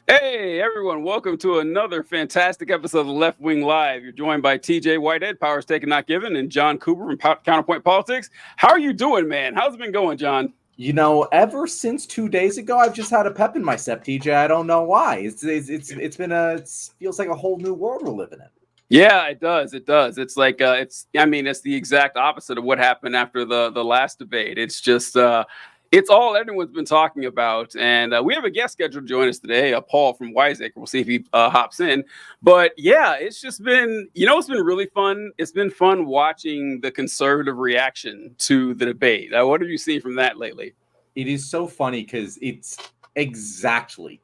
Hey everyone, welcome to another fantastic episode of Left Wing Live. You're joined by TJ Whitehead, Powers Taken Not Given, and John Cooper from Counterpoint Politics. How are you doing, man? How's it been going, John? You know, ever since 2 days ago, I've just had a pep in my step, TJ. I don't know why. It's been it feels like a whole new world we're living in. Yeah, it does. It does. It's like it's the exact opposite of what happened after the last debate. It's just it's all everyone's been talking about, and we have a guest scheduled to join us today, Paul from Wiseacre. We'll see if he hops in. But yeah, it's just been, it's been really fun. It's been fun watching the conservative reaction to the debate. What have you seen from that lately? It is so funny because it is exactly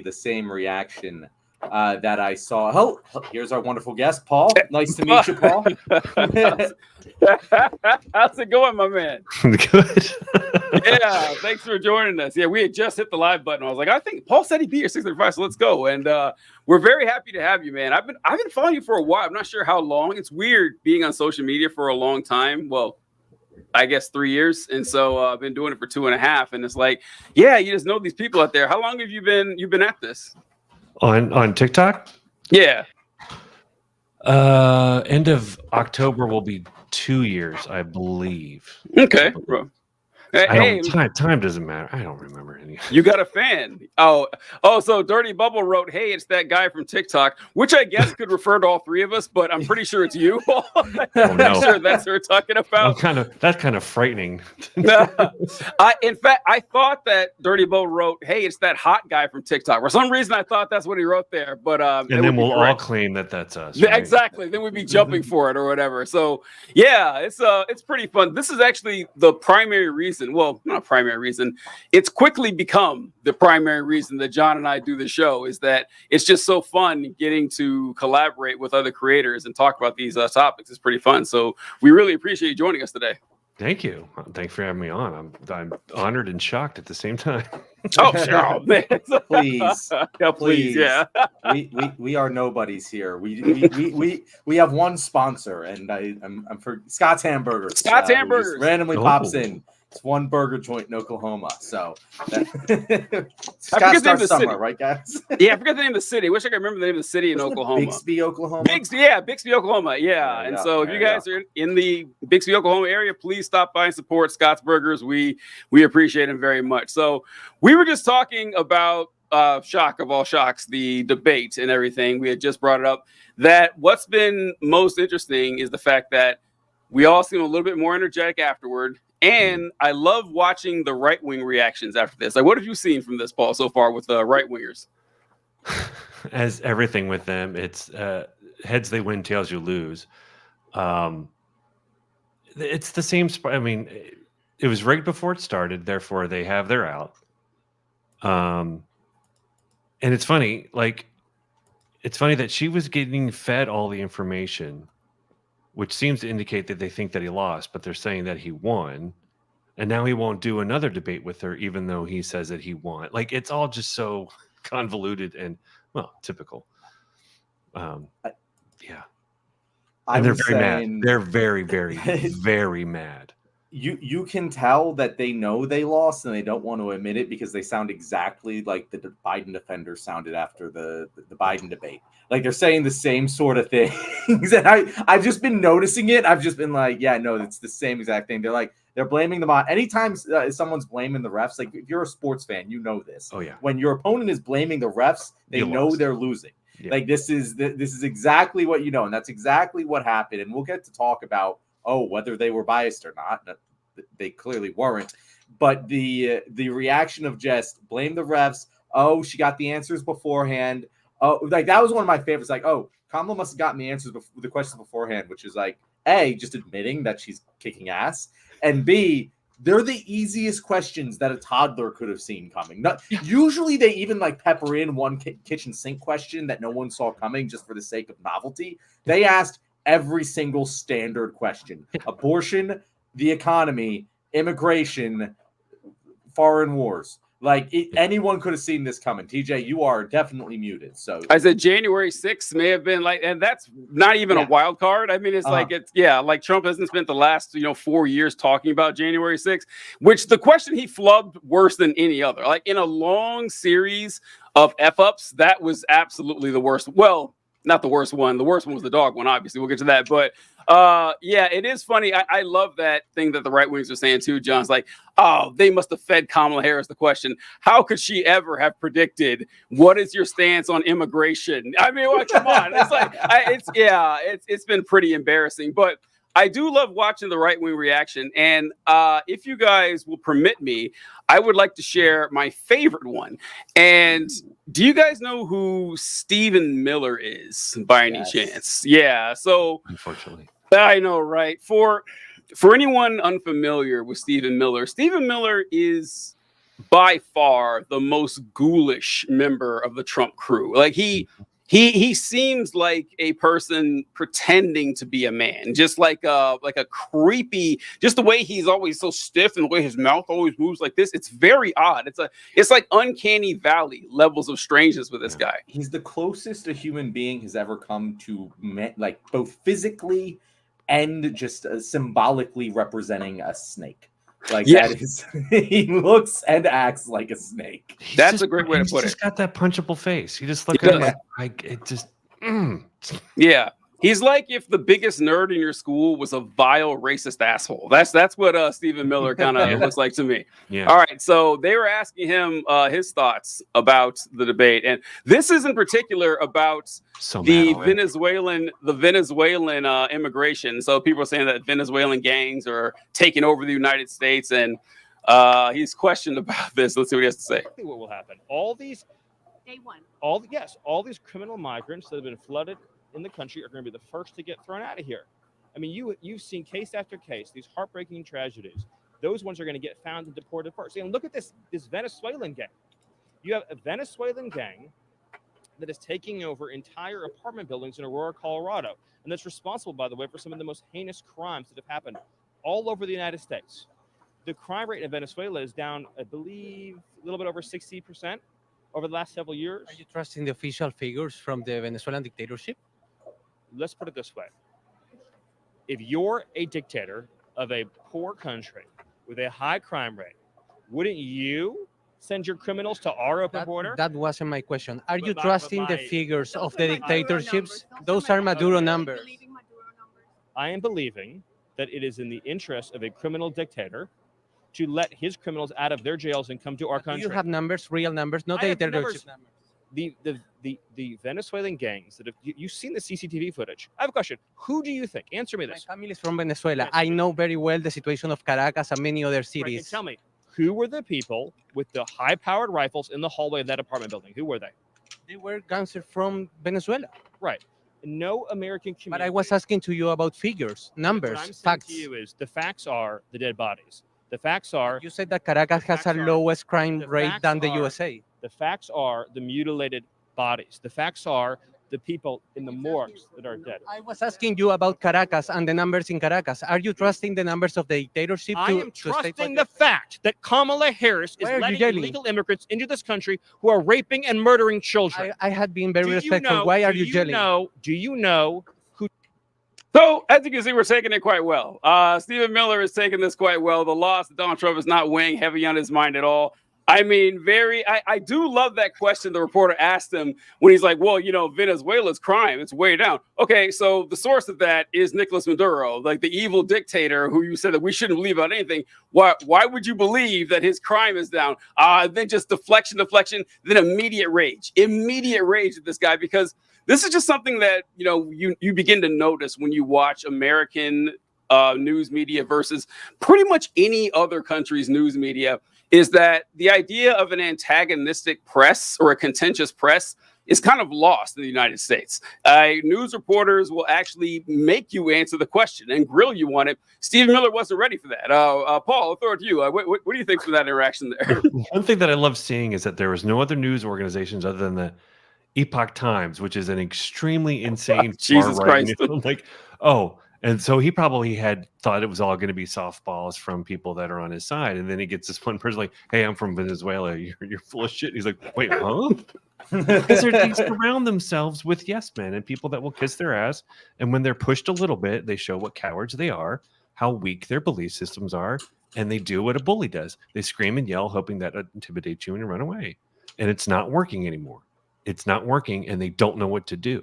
the same reaction that I saw. Oh, here's our wonderful guest, Paul. Nice to meet you, Paul. How's it going, my man? Good. Yeah, thanks for joining us. Yeah, we had just hit the live button. I was like, I think Paul said he'd be here 6:35, so let's go. And we're very happy to have you, man. I've been following you for a while. I'm not sure how long. It's weird being on social media for a long time. Well, I guess 3 years, and so I've been doing it for 2.5. And it's like, yeah, you just know these people out there. How long have you been at this? On TikTok? Yeah. End of October will be 2 years, I believe. Okay. Time doesn't matter. I don't remember any. You got a fan. Oh, so Dirty Bubble wrote, hey, it's that guy from TikTok, which I guess could refer to all three of us, but I'm pretty sure it's you. I'm not sure that's what we're talking about. That's kind of frightening. In fact, I thought that Dirty Bubble wrote, hey, it's that hot guy from TikTok. For some reason, I thought that's what he wrote there. But and then we'll all claim that that's us. Right? Exactly. Then we'd be jumping for it or whatever. So yeah, it's pretty fun. This is actually the primary reason. Well, not primary reason. It's quickly become the primary reason that John and I do the show, is that it's just so fun getting to collaborate with other creators and talk about these topics. It's pretty fun. So we really appreciate you joining us today. Thank you. Thanks for having me on. I'm honored and shocked at the same time. Oh, sure, man. Please. Yeah, please. Yeah. we are nobodies here. We have one sponsor, and I'm for Scott's Hamburgers. Scott's Hamburgers just randomly pops in. It's one burger joint in Oklahoma. So Scott starts somewhere, right, guys? Yeah, I forgot the name of the city. Wish I could remember the name of the city in Oklahoma. Bixby, Oklahoma. Bixby, Oklahoma. Yeah. And so if you guys are in the Bixby, Oklahoma area, please stop by and support Scott's Burgers. We appreciate them very much. So we were just talking about shock of all shocks, the debate and everything. We had just brought it up that what's been most interesting is the fact that we all seem a little bit more energetic afterward. And I love watching the right-wing reactions after this. Like, what have you seen from this, Paul, so far with the right-wingers? As everything with them, it's heads they win, tails you lose. It's the same. I mean, it was rigged before it started. Therefore, they have their out. And it's funny. It's funny that she was getting fed all the information, which seems to indicate that they think that he lost, but they're saying that he won. And now he won't do another debate with her, even though he says that he won. Like, it's all just so convoluted and, well, typical. Yeah. And they're very mad. They're very, very, very mad. You can tell that they know they lost and they don't want to admit it because they sound exactly like the Biden defenders sounded after the Biden debate. Like, they're saying the same sort of things. And I've just been noticing it. I've just been like, yeah, no, it's the same exact thing. They're blaming them on anytime someone's blaming the refs. Like, if you're a sports fan, you know this. Oh, yeah. When your opponent is blaming the refs, they know they're losing. Yeah. Like, this is exactly what you know. And that's exactly what happened. And we'll get to talk about, whether they were biased or not. They clearly weren't. But the reaction of just blame the refs. Oh, she got the answers beforehand. Oh, like, that was one of my favorites. Like, oh, Kamala must have gotten the answers the questions beforehand, which is like, A, just admitting that she's kicking ass, and B, they're the easiest questions that a toddler could have seen coming. Usually they even like pepper in one kitchen sink question that no one saw coming just for the sake of novelty. They asked every single standard question: abortion, the economy, immigration, foreign wars. Like anyone could have seen this coming. TJ, you are definitely muted. So I said January 6th may have been like, and that's not even a wild card. I mean, it's like like Trump hasn't spent the last 4 years talking about January 6th, which the question he flubbed worse than any other. Like in a long series of F-ups, that was absolutely the worst. Well, not the worst one. The worst one was the dog one, obviously. We'll get to that. But yeah, it is funny. I love that thing that the right wings are saying too, John's like, oh, they must have fed Kamala Harris the question. How could she ever have predicted what is your stance on immigration? I mean, well, come on. It's like it's been pretty embarrassing. But I do love watching the right wing reaction. And if you guys will permit me, I would like to share my favorite one. And do you guys know who Stephen Miller is by any chance? Yeah. So unfortunately, I know, right? For anyone unfamiliar with Stephen Miller is by far the most ghoulish member of the Trump crew. Like he seems like a person pretending to be a man, just like a creepy, just the way he's always so stiff and the way his mouth always moves like this. It's very odd. It's like uncanny valley levels of strangeness with this guy. He's the closest a human being has ever come to like both physically and just symbolically representing a snake. Like that is, he looks and acts like a snake. That's a great way to put it. He's just got that punchable face. You just look at him like it just. Yeah, he's like if the biggest nerd in your school was a vile racist asshole. That's what Stephen Miller kind of looks like to me. Yeah. All right, so they were asking him his thoughts about the debate, and this is in particular about the Venezuelan immigration. So people are saying that Venezuelan gangs are taking over the United States, and he's questioned about this. Let's see what he has to say. What will happen? All these Day one. all these criminal migrants that have been flooded in the country are going to be the first to get thrown out of here. I mean, you've seen case after case, these heartbreaking tragedies. Those ones are going to get found and deported first. And look at this Venezuelan gang. You have a Venezuelan gang that is taking over entire apartment buildings in Aurora, Colorado, and that's responsible, by the way, for some of the most heinous crimes that have happened all over the United States. The crime rate in Venezuela is down, I believe, a little bit over 60%. Over the last several years. Are you trusting the official figures from the Venezuelan dictatorship? Let's put it this way. If you're a dictator of a poor country with a high crime rate, wouldn't you send your criminals to our open border? That wasn't my question. Are you trusting the figures of the dictatorships? Those are Maduro numbers. I am believing that it is in the interest of a criminal dictator to let his criminals out of their jails and come to our country. Do you have numbers, real numbers, not dictatorship numbers? The Venezuelan gangs that have you've seen the CCTV footage. I have a question. Who do you think? Answer me this. My family is from Venezuela. I know very well the situation of Caracas and many other cities. Right, tell me, who were the people with the high-powered rifles in the hallway of that apartment building? Who were they? They were gangsters from Venezuela. Right. No American community. But I was asking to you about figures, numbers, what I'm facts. saying to you is the facts are the dead bodies. The facts are. You said that Caracas has a lowest crime rate than the USA. The facts are the mutilated bodies. The facts are the people in the morgues that are dead. I was asking you about Caracas and the numbers in Caracas. Are you trusting the numbers of the dictatorship? I am trusting the fact that Kamala Harris is letting illegal immigrants into this country who are raping and murdering children. I had been very respectful. Why are you yelling? Do you know who? So, as you can see, we're taking it quite well. Stephen Miller is taking this quite well. The loss of Donald Trump is not weighing heavy on his mind at all. I mean, I do love that question the reporter asked him when he's like, well, Venezuela's crime, it's way down. Okay, so the source of that is Nicolas Maduro, like the evil dictator who you said that we shouldn't believe about anything. Why would you believe that his crime is down? Then just deflection, then immediate rage at this guy, because this is just something that, you begin to notice when you watch American news media versus pretty much any other country's news media, is that the idea of an antagonistic press or a contentious press is kind of lost in the United States. News reporters will actually make you answer the question and grill you on it. Stephen Miller wasn't ready for that. Paul, I'll throw it to you. What do you think from that interaction there? One thing that I love seeing is that there was no other news organizations other than the Epoch Times, which is an extremely insane Jesus Christ. Like, oh, And so he probably had thought it was all going to be softballs from people that are on his side. And then he gets this one person like, hey, I'm from Venezuela. You're full of shit. He's like, wait, huh? Because they surround themselves with yes men and people that will kiss their ass. And when they're pushed a little bit, they show what cowards they are, how weak their belief systems are. And they do what a bully does. They scream and yell, hoping that intimidates you and you run away. And it's not working anymore. It's not working. And they don't know what to do.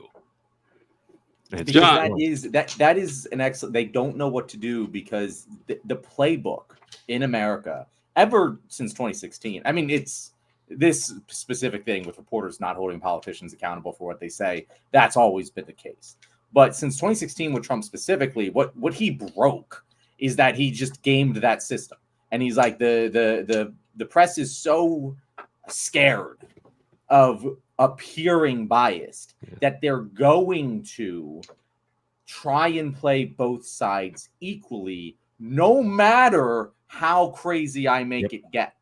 Because that is an excellent. They don't know what to do because the playbook in America ever since 2016. I mean, it's this specific thing with reporters not holding politicians accountable for what they say. That's always been the case. But since 2016, with Trump specifically, what he broke is that he just gamed that system, and he's like the press is so scared of appearing biased that they're going to try and play both sides equally, no matter how crazy I make it get.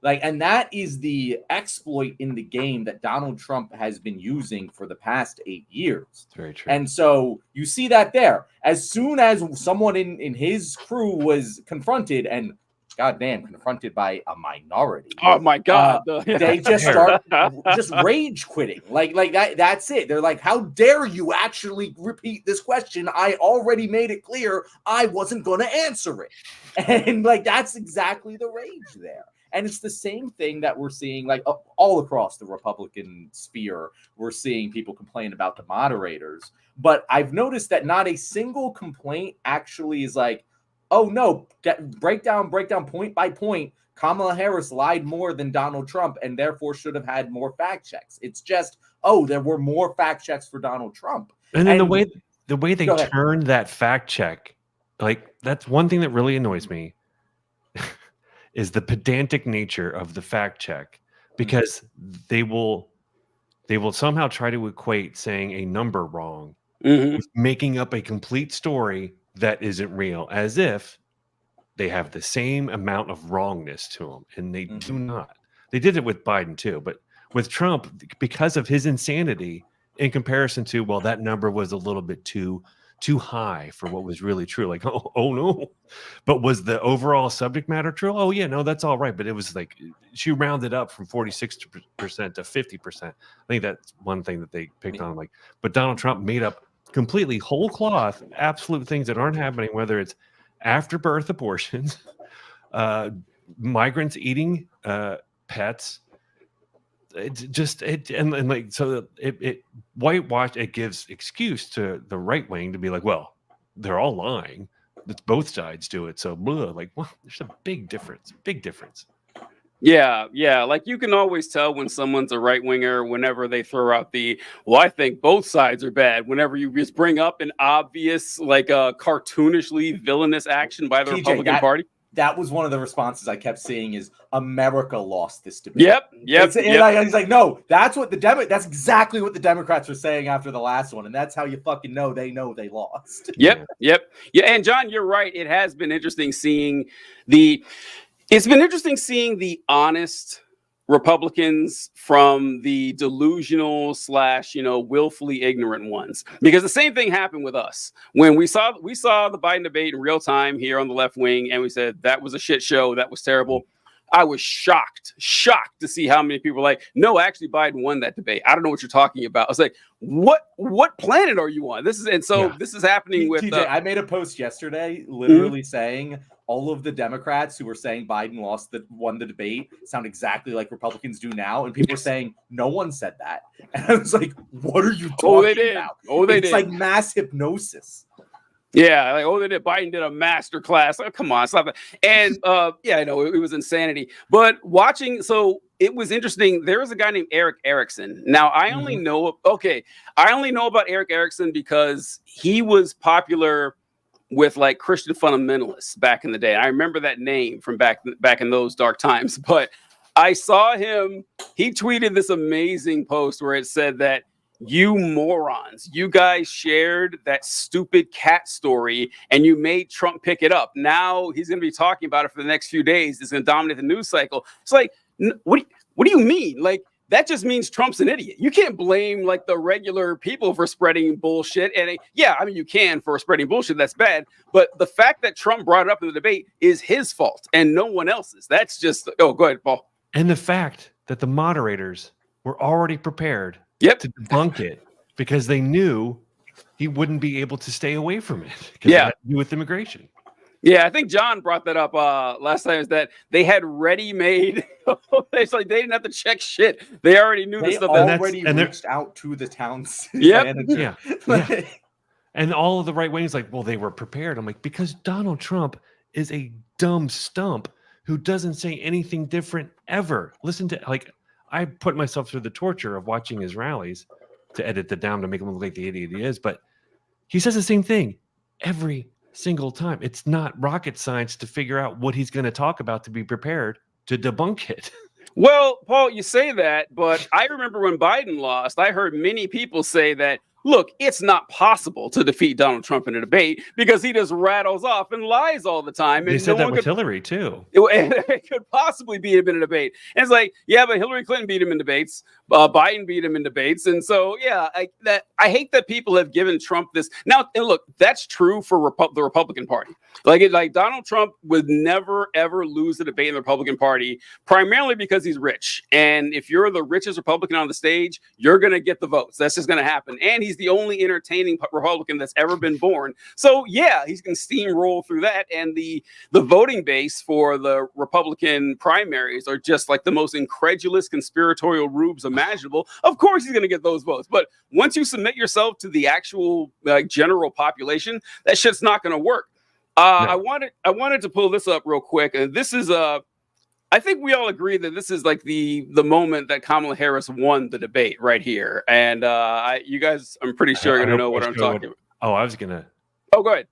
Like, and that is the exploit in the game that Donald Trump has been using for the past 8 years. It's very true. And so you see that there. As soon as someone in his crew was confronted and goddamn confronted by a minority. Oh my God. They just start just rage quitting. Like that's it. They're like, how dare you actually repeat this question? I already made it clear I wasn't going to answer it. And like, that's exactly the rage there. And it's the same thing that we're seeing like all across the Republican sphere. We're seeing people complain about the moderators, but I've noticed that not a single complaint actually is like, oh no, breakdown point by point. Kamala Harris lied more than Donald Trump and therefore should have had more fact checks. It's just, oh, there were more fact checks for Donald Trump. And then the way they turned that fact check, like that's one thing that really annoys me is the pedantic nature of the fact check, because they will somehow try to equate saying a number wrong with making up a complete story that isn't real, as if they have the same amount of wrongness to them, and they do not. They did it with Biden too, but with Trump, because of his insanity in comparison to, well, that number was a little bit too high for what was really true. Like, oh no, but was the overall subject matter true? Oh yeah, no, that's all right. But it was like she rounded up from 46% to 50%. I think that's one thing that they picked on. Like, but Donald Trump made up completely whole cloth, absolute things that aren't happening, whether it's after birth abortions, migrants eating pets. It's just it whitewash. It gives excuse to the right wing to be like, well, they're all lying. It's both sides do it. So blah, like, well, there's a big difference. Yeah. Like you can always tell when someone's a right winger whenever they throw out well, I think both sides are bad. Whenever you just bring up an obvious, like cartoonishly villainous action by the Republican Party. That was one of the responses I kept seeing is America lost this debate. Yep. He's like, no, that's exactly what the Democrats were saying after the last one. And that's how you fucking know they lost. Yep. Yeah. And John, you're right. It has been interesting seeing the honest Republicans from the delusional / willfully ignorant ones, because the same thing happened with us when we saw the Biden debate in real time here on the left wing, and we said that was a shit show, that was terrible. I was shocked to see how many people were like, no, actually Biden won that debate. I don't know what you're talking about. I was like, what planet are you on? This is happening with TJ, I made a post yesterday literally saying all of the Democrats who were saying Biden won the debate sound exactly like Republicans do now. And people were saying, no one said that. And I was like, what are you talking about? It's like mass hypnosis. Yeah, like, they did. Biden did a master class. Oh, come on, stop it. And I know it was insanity. But so it was interesting. There was a guy named Eric Erickson. Now I only know about Eric Erickson because he was popular with like Christian fundamentalists back in the day. I remember that name from back in those dark times. But I saw him. He tweeted this amazing post where it said that, you morons, you guys shared that stupid cat story and you made Trump pick it up. Now he's going to be talking about it for the next few days. It's going to dominate the news cycle. It's like, what do you mean? Like, that just means Trump's an idiot. You can't blame like the regular people for spreading bullshit. And yeah, I mean, you can for spreading bullshit. That's bad. But the fact that Trump brought it up in the debate is his fault and no one else's. That's just, oh, go ahead, Paul. And the fact that the moderators were already prepared to debunk it because they knew he wouldn't be able to stay away from it. It had to do with immigration. Yeah, I think John brought that up last time, is that they had ready-made. It's like they didn't have to check shit. They already knew this stuff. Already reached out to the town's manager. Yeah. And all of the right wings like, well, they were prepared. I'm like, because Donald Trump is a dumb stump who doesn't say anything different ever. Listen to, like, I put myself through the torture of watching his rallies to edit it down to make him look like the idiot he is, but he says the same thing every single time. It's not rocket science to figure out what he's going to talk about to be prepared to debunk it. Well, Paul, you say that, but I remember when Biden lost, I heard many people say that, look, it's not possible to defeat Donald Trump in a debate because he just rattles off and lies all the time. And they said that with Hillary, too. It could possibly beat him in a debate. And it's like, yeah, but Hillary Clinton beat him in debates. Biden beat him in debates. And so, yeah, I hate that people have given Trump this. Now, and look, that's true for the Republican Party. Like Donald Trump would never, ever lose a debate in the Republican Party, primarily because he's rich. And if you're the richest Republican on the stage, you're going to get the votes. That's just going to happen. And he's the only entertaining Republican that's ever been born. So, yeah, he's going to steamroll through that. And the voting base for the Republican primaries are just like the most incredulous conspiratorial rubes imaginable. Of course, he's going to get those votes. But once you submit yourself to the actual general population, that shit's not going to work. No. I wanted to pull this up real quick. And this is I think we all agree that this is like the moment that Kamala Harris won the debate right here. And you guys, I'm pretty sure you're going to know what I'm talking about. Oh, I was going to. Oh, go ahead.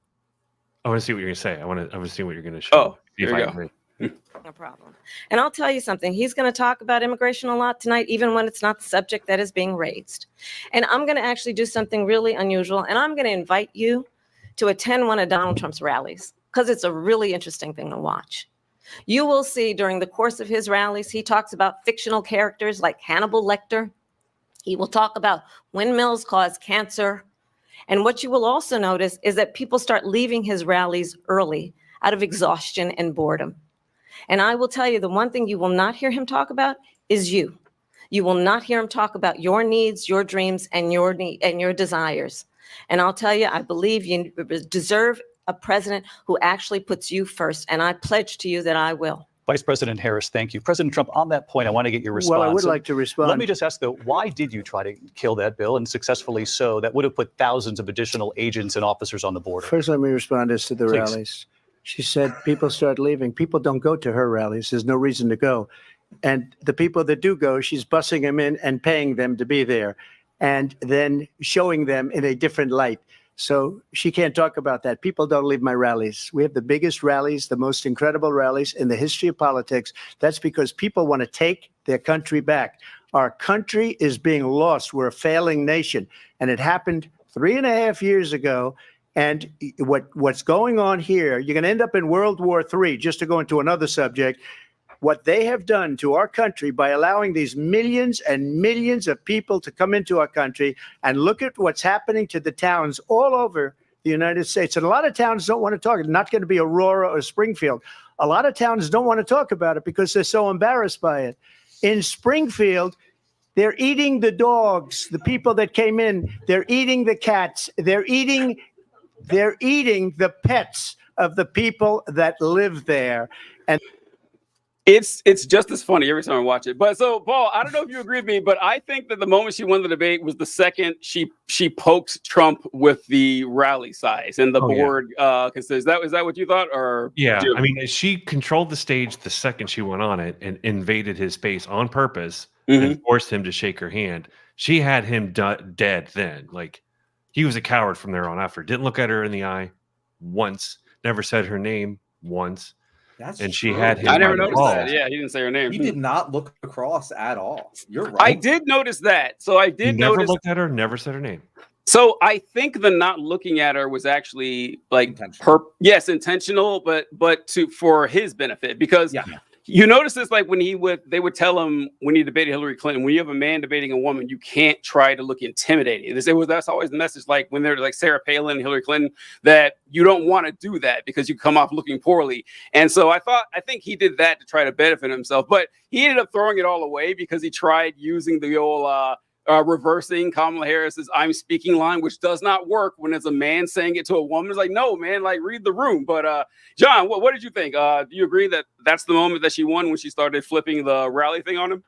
I want to see what you're going to say. I want to see what you're going to show. Oh, here we go. No problem. And I'll tell you something. He's going to talk about immigration a lot tonight, even when it's not the subject that is being raised. And I'm going to actually do something really unusual. And I'm going to invite you to attend one of Donald Trump's rallies because it's a really interesting thing to watch. You will see during the course of his rallies, he talks about fictional characters like Hannibal Lecter. He will talk about windmills cause cancer. And what you will also notice is that people start leaving his rallies early out of exhaustion and boredom. And I will tell you, the one thing you will not hear him talk about is you. You will not hear him talk about your needs, your dreams, and your desires. And I'll tell you, I believe you deserve a president who actually puts you first. And I pledge to you that I will. Vice President Harris, thank you. President Trump, on that point, I want to get your response. Well, I would like to respond. Let me just ask, though, why did you try to kill that bill, and successfully so? That would have put thousands of additional agents and officers on the border. First, let me respond as to the rallies. She said people start leaving. People don't go to her rallies. There's no reason to go. And the people that do go, she's bussing them in and paying them to be there and then showing them in a different light. So she can't talk about that. People don't leave my rallies. We have the biggest rallies, the most incredible rallies in the history of politics. That's because people want to take their country back. Our country is being lost. We're a failing nation. And it happened 3.5 years ago. And what's going on here, you're going to end up in World War III, just to go into another subject. What they have done to our country by allowing these millions and millions of people to come into our country, and look at what's happening to the towns all over the United States. And a lot of towns don't want to talk. It's not going to be Aurora or Springfield. A lot of towns don't want to talk about it because they're so embarrassed by it. In Springfield, they're eating the dogs, the people that came in. They're eating the cats. They're eating the pets of the people that live there. And it's just as funny every time I watch it. But so, Paul, I don't know if you agree with me, but I think that the moment she won the debate was the second she poked Trump with the rally size and the board considers. Is that what you thought? Or yeah, I mean, she controlled the stage the second she went on it and invaded his space on purpose and forced him to shake her hand. She had him dead then. Like, he was a coward from there on after. Didn't look at her in the eye once. Never said her name once. That's and true. she had him. I never noticed that. Yeah, he didn't say her name. He did not look across at all. You're right. I did notice that. So I did never notice. Looked at her. Never said her name. So I think the not looking at her was actually like intentional. Intentional, but for his benefit, because You notice this, like when they would tell him when he debated Hillary Clinton, when you have a man debating a woman, you can't try to look intimidating. That's always the message. Like when they're like Sarah Palin and Hillary Clinton, that you don't want to do that because you come off looking poorly. And so I think he did that to try to benefit himself, but he ended up throwing it all away because he tried using the old reversing Kamala Harris's "I'm speaking" line, which does not work when it's a man saying it to a woman. It's like, no, man, like read the room. But John, what did you think? Do you agree that that's the moment that she won when she started flipping the rally thing on him?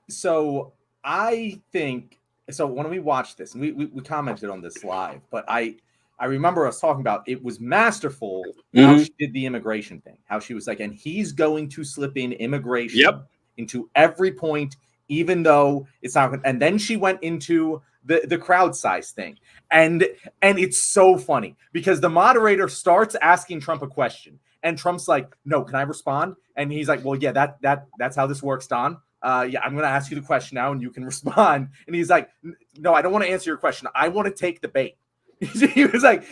So I think so. When we watched this, and we commented on this live, but I remember us talking about it was masterful how she did the immigration thing. How she was like, and he's going to slip in immigration into every point, even though it's not good. And then she went into the crowd size thing. And it's so funny because the moderator starts asking Trump a question and Trump's like, no, can I respond? And he's like, well, yeah, that's how this works, Don. Yeah, I'm going to ask you the question now and you can respond. And he's like, no, I don't want to answer your question. I want to take the bait. He was like,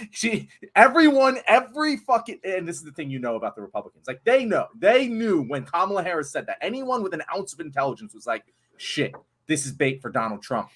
every fucking, and this is the thing you know about the Republicans. Like they knew when Kamala Harris said that, anyone with an ounce of intelligence was like, shit, this is bait for Donald Trump.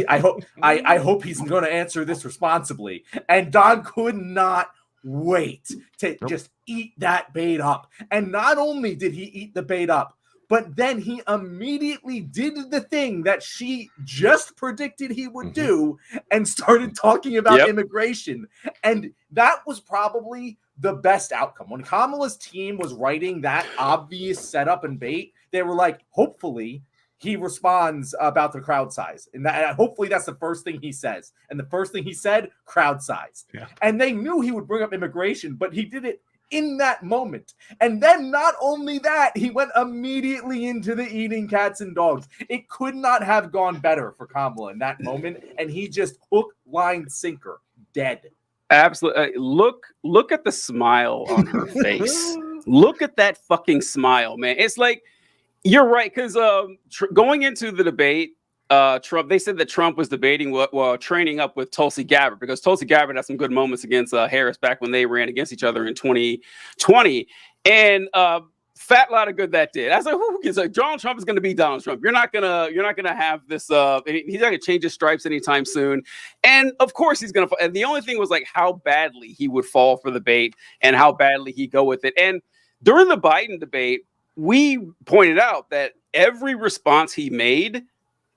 I hope he's going to answer this responsibly. And Don could not wait to just eat that bait up. And not only did he eat the bait up, but then he immediately did the thing that she just predicted he would do and started talking about immigration. And that was probably the best outcome. When Kamala's team was writing that obvious setup and bait, they were like, hopefully he responds about the crowd size. And hopefully that's the first thing he says. And the first thing he said, crowd size. Yeah. And they knew he would bring up immigration, but he did it in that moment. And then not only that, he went immediately into the eating cats and dogs. It could not have gone better for Kamala in that moment. And he just hook, line, sinker, dead. Absolutely. Look at the smile on her face. Look at that fucking smile, man. It's like, you're right. Because going into the debate, Trump, they said that Trump was debating training up with Tulsi Gabbard, because Tulsi Gabbard had some good moments against Harris back when they ran against each other in 2020. And fat lot of good that did. I was like, who gets like Donald Trump is going to be Donald Trump. You're not gonna have this. He's not gonna change his stripes anytime soon. And of course he's gonna. And the only thing was like how badly he would fall for the bait and how badly he'd go with it. And during the Biden debate, we pointed out that every response he made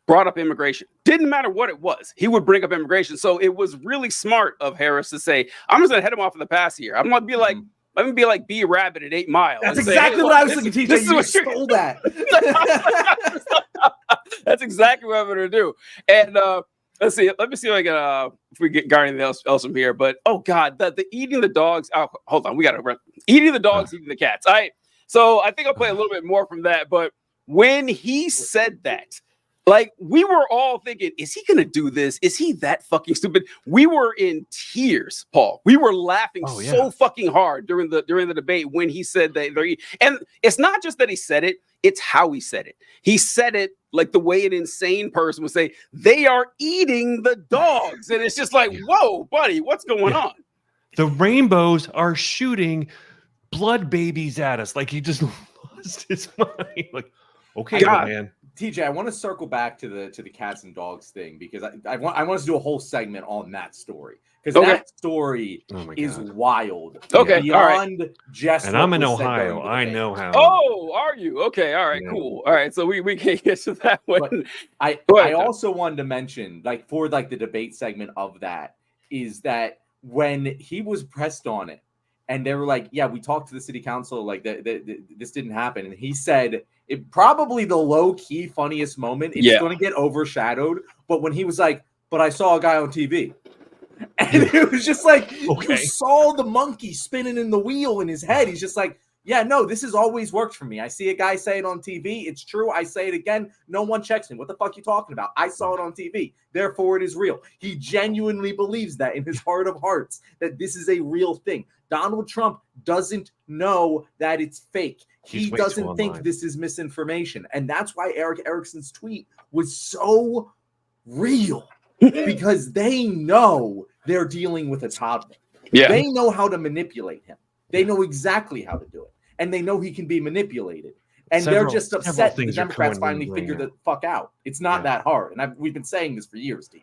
brought up immigration. Didn't matter what it was. He would bring up immigration. So it was really smart of Harris to say, I'm just going to head him off in the pass here. I'm going to be like, let me be like B Rabbit at 8 Mile. That's exactly what I was thinking, TJ. You stole that. That's exactly what I'm going to do. And let's see. Let me see if I can, if we get anything else from here. But, oh, God, the eating the dogs. Oh, hold on. We got to run. Eating the dogs, eating the cats. All right. So I think I'll play a little bit more from that. But when he said that, like, we were all thinking, is he going to do this? Is he that fucking stupid? We were in tears, Paul. We were laughing so fucking hard during the debate when he said that. And it's not just that he said it, it's how he said it. He said it like the way an insane person would say, they are eating the dogs. And it's just like, whoa, buddy, what's going on? The rainbows are shooting blood babies at us. Like he just lost his mind. Like, okay, man. TJ, I want to circle back to the cats and dogs thing because I want us to do a whole segment on that story because that story is wild. Okay, beyond just. And I'm in Ohio. I know how. Oh, are you? Okay, all right, cool. All right, so we can't get to that one. I also wanted to mention, like, for like the debate segment of that, is that when he was pressed on it, and they were like, "Yeah, we talked to the city council, like this didn't happen," and he said. It probably the low-key funniest moment. It's going to get overshadowed. But when he was like, but I saw a guy on TV. And it was just like, you saw the monkey spinning in the wheel in his head. He's just like, yeah, no, this has always worked for me. I see a guy say it on TV. It's true. I say it again. No one checks me. What the fuck you talking about? I saw it on TV. Therefore, it is real. He genuinely believes that in his heart of hearts, that this is a real thing. Donald Trump doesn't know that it's fake. He doesn't think this is misinformation. And that's why Eric Erickson's tweet was so real because they know they're dealing with a toddler. Yeah. They know how to manipulate him. They know exactly how to do it. And they know he can be manipulated. And they're just several upset the things are Democrats finally commingling figured now. the fuck out. It's not that hard. And we've been saying this for years, DJ.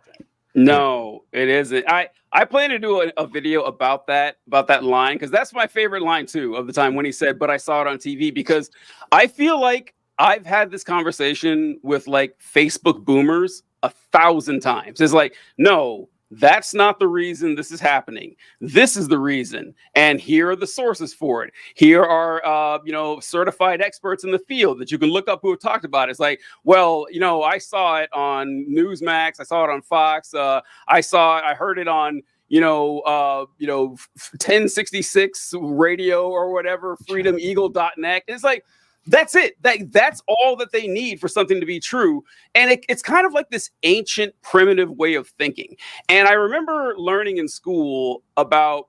No, it isn't. I plan to do a video about that line, because that's my favorite line too of the time when he said, "But I saw it on TV," because I feel like I've had this conversation with like Facebook boomers 1,000 times. It's like, no, that's not the reason this is happening. This is the reason, and here are the sources for it. Here are certified experts in the field that you can look up who have talked about it. It's like, well, I saw it on Newsmax, I saw it on Fox, I heard it on 1066 radio or whatever, freedomeagle.net. It's like, that's it. That's all that they need for something to be true. And it's kind of like this ancient, primitive way of thinking. And I remember learning in school about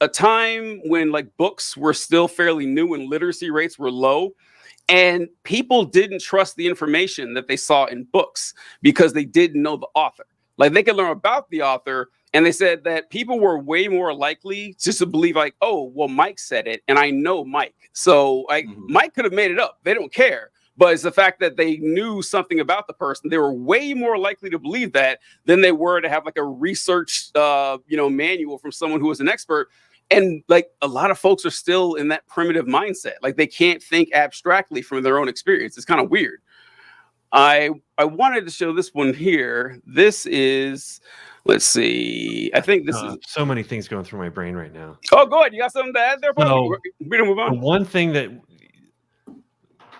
a time when like books were still fairly new and literacy rates were low. And people didn't trust the information that they saw in books because they didn't know the author. Like they could learn about the author. And they said that people were way more likely just to believe like, oh, well, Mike said it and I know Mike. So like Mike could have made it up. They don't care. But it's the fact that they knew something about the person. They were way more likely to believe that than they were to have like a research, manual from someone who was an expert. And like a lot of folks are still in that primitive mindset. Like they can't think abstractly from their own experience. It's kind of weird. I wanted to show this one here. This is, let's see. I think this is so many things going through my brain right now. Oh, go ahead. You got something to add there, Paul? We're gonna move on. The one thing that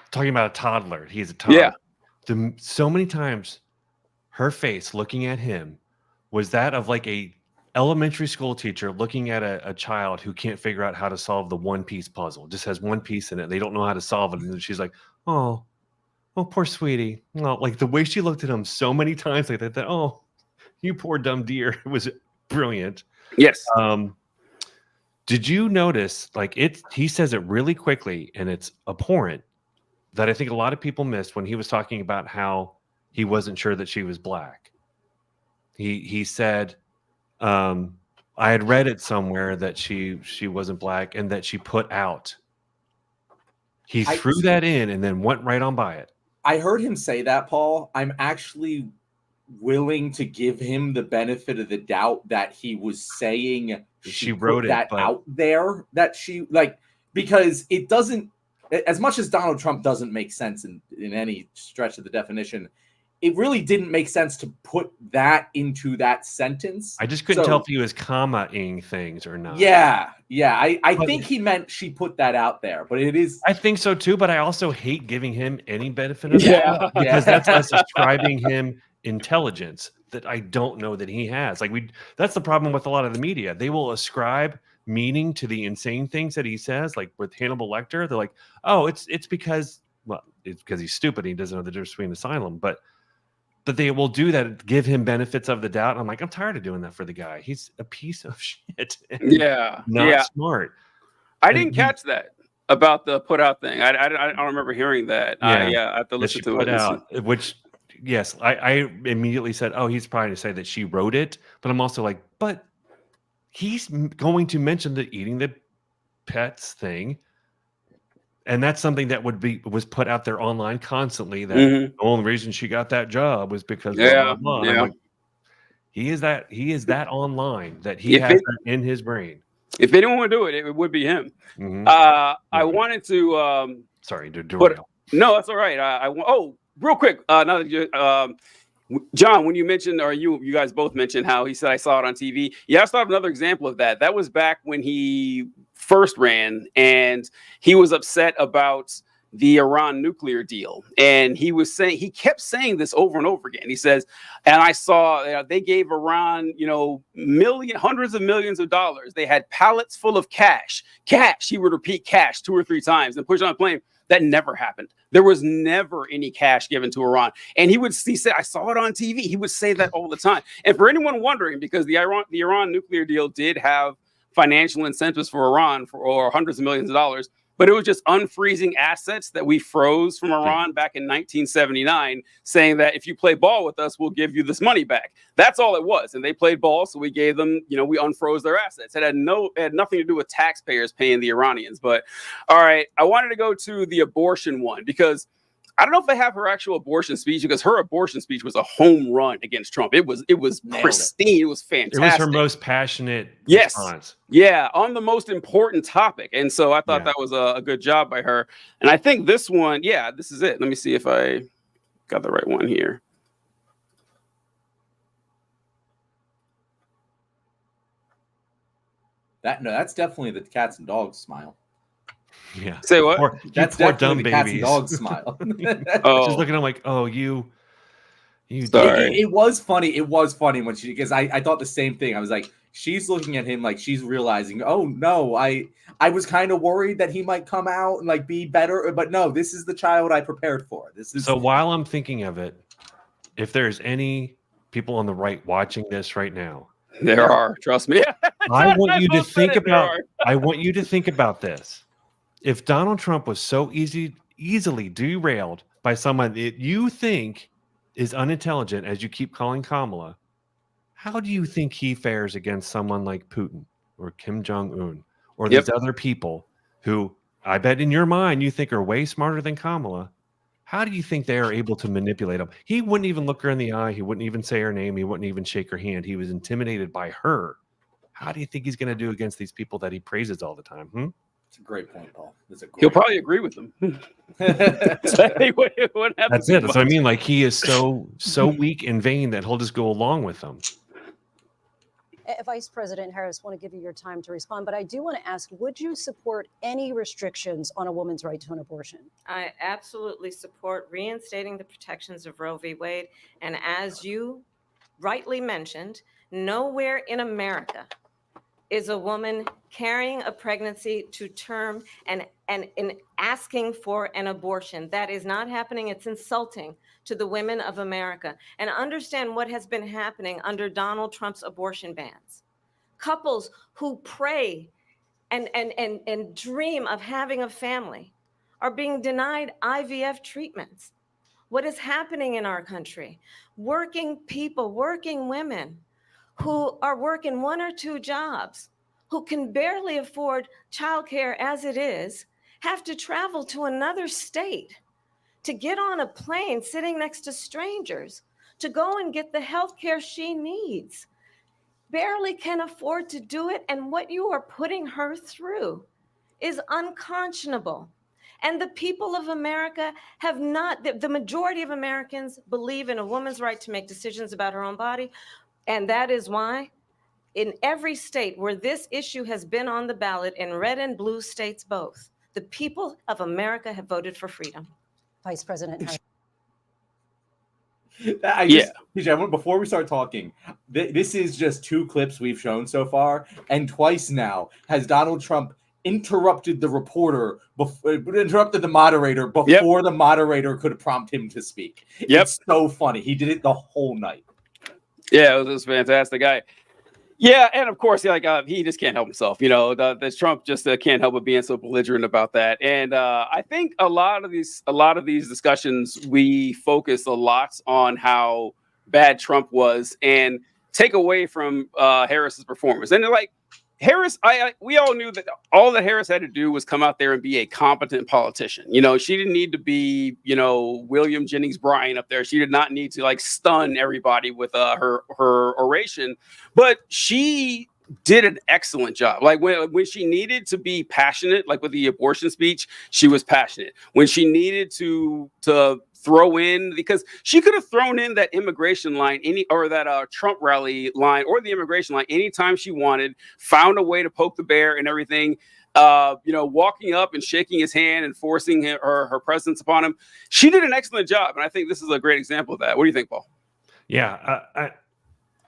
talking about a toddler, he's a toddler. Yeah. So many times, her face looking at him was that of like a elementary school teacher looking at a child who can't figure out how to solve the one-piece puzzle. Just has one piece in it. They don't know how to solve it, and she's like, "Oh, poor sweetie." No, like the way she looked at him so many times, like that. Oh, you poor dumb dear. It was brilliant. Yes. Did you notice, like he says it really quickly and it's abhorrent, that I think a lot of people missed when he was talking about how he wasn't sure that she was black. He said, I had read it somewhere that she wasn't black and that she put out. He threw that in and then went right on by it. I heard him say that, Paul. I'm actually willing to give him the benefit of the doubt that he was saying she wrote that out there, that she because it doesn't, as much as Donald Trump doesn't make sense in any stretch of the definition, it really didn't make sense to put that into that sentence. I just couldn't tell if he was comma-ing things or not. Yeah. I think he meant she put that out there, but it is. I think so too, but I also hate giving him any benefit of that because that's us ascribing him intelligence that I don't know that he has. That's the problem with a lot of the media. They will ascribe meaning to the insane things that he says, like with Hannibal Lecter. They're like, oh, it's because he's stupid. He doesn't know the difference between asylum, but they will do that, give him benefits of the doubt. And I'm like, I'm tired of doing that for the guy. He's a piece of shit. Not smart. I didn't catch that about the put out thing. I don't remember hearing that. I have to listen to it. Which, yes, I immediately said, oh, he's probably to say that she wrote it. But I'm also like, but he's going to mention the eating the pets thing. And that's something that was put out there online constantly. That the only reason she got that job was because blah, blah, blah. I'm like, he is that online that he has that in his brain. If anyone would do it, it would be him. I wanted to sorry to no, that's all right. Real quick, now that you John, when you mentioned, or you guys both mentioned how he said I saw it on TV. Yeah, I saw another example of that. That was back when he first ran, and he was upset about the Iran nuclear deal. And he kept saying this over and over again. He says, and I saw they gave Iran, hundreds of millions of dollars. They had pallets full of cash. He would repeat cash 2 or 3 times and push on a plane. That never happened. There was never any cash given to Iran. And he said, I saw it on TV. He would say that all the time. And for anyone wondering, because the Iran nuclear deal did have financial incentives for Iran for hundreds of millions of dollars, but it was just unfreezing assets that we froze from Iran back in 1979, saying that if you play ball with us, we'll give you this money back. That's all it was. And they played ball, so we gave them, we unfroze their assets. It had nothing to do with taxpayers paying the Iranians. But all right, I wanted to go to the abortion one because I don't know if they have her actual abortion speech, because her abortion speech was a home run against Trump. It was pristine. It was fantastic. It was her most passionate response. Yeah, on the most important topic. And so I thought that was a good job by her. And I think this one, this is it. Let me see if I got the right one here. That's definitely the cats and dogs smile. Yeah. Say what? That's poor definitely dumb the cats and babies. dogs smile. Just looking at him like, oh, you. Sorry. It was funny. It was funny when because I thought the same thing. I was like, she's looking at him like she's realizing, oh no, I was kind of worried that he might come out and like be better, but no, this is the child I prepared for. This is so. While I'm thinking of it, if there's any people on the right watching this right now, there are. Trust me. I want you to think about. I want you to think about this. If Donald Trump was so easily derailed by someone that you think is unintelligent, as you keep calling Kamala, how do you think he fares against someone like Putin or Kim Jong-un or these other people who I bet in your mind you think are way smarter than Kamala? How do you think they are able to manipulate him? He wouldn't even look her in the eye. He wouldn't even say her name. He wouldn't even shake her hand. He was intimidated by her. How do you think he's going to do against these people that he praises all the time? It's a great point, Paul. He'll probably agree with them. That's it. That's what I mean. Like, he is so weak and vain that he'll just go along with them. Vice President Harris, want to give you your time to respond, but I do want to ask, would you support any restrictions on a woman's right to an abortion? I absolutely support reinstating the protections of Roe v. Wade. And as you rightly mentioned, nowhere in America is a woman carrying a pregnancy to term and asking for an abortion. That is not happening. It's insulting to the women of America. And understand what has been happening under Donald Trump's abortion bans. Couples who pray and dream of having a family are being denied IVF treatments. What is happening in our country? Working people, working women who are working 1 or 2 jobs, who can barely afford childcare as it is, have to travel to another state to get on a plane sitting next to strangers to go and get the health care she needs, barely can afford to do it. And what you are putting her through is unconscionable. And the people of America have not, the majority of Americans believe in a woman's right to make decisions about her own body. And that is why in every state where this issue has been on the ballot, in red and blue states both, the people of America have voted for freedom. Vice President Harris. Before we start talking, this is just 2 clips we've shown so far, and twice now has Donald Trump interrupted the moderator before the moderator could prompt him to speak. It's so funny. He did it the whole night. Yeah, it was fantastic. Yeah, and of course, he just can't help himself. This Trump just can't help but being so belligerent about that. And I think a lot of these discussions, we focus a lot on how bad Trump was and take away from Harris's performance. And Harris, we all knew that all that Harris had to do was come out there and be a competent politician. She didn't need to be, William Jennings Bryan up there. She did not need to stun everybody with her oration, but she did an excellent job. When she needed to be passionate, like with the abortion speech, she was passionate. When she needed to throw in, because she could have thrown in that immigration line that Trump rally line or the immigration line anytime she wanted, found a way to poke the bear and everything, walking up and shaking his hand and forcing her presence upon him. She did an excellent job. And I think this is a great example of that. What do you think, Paul? Yeah,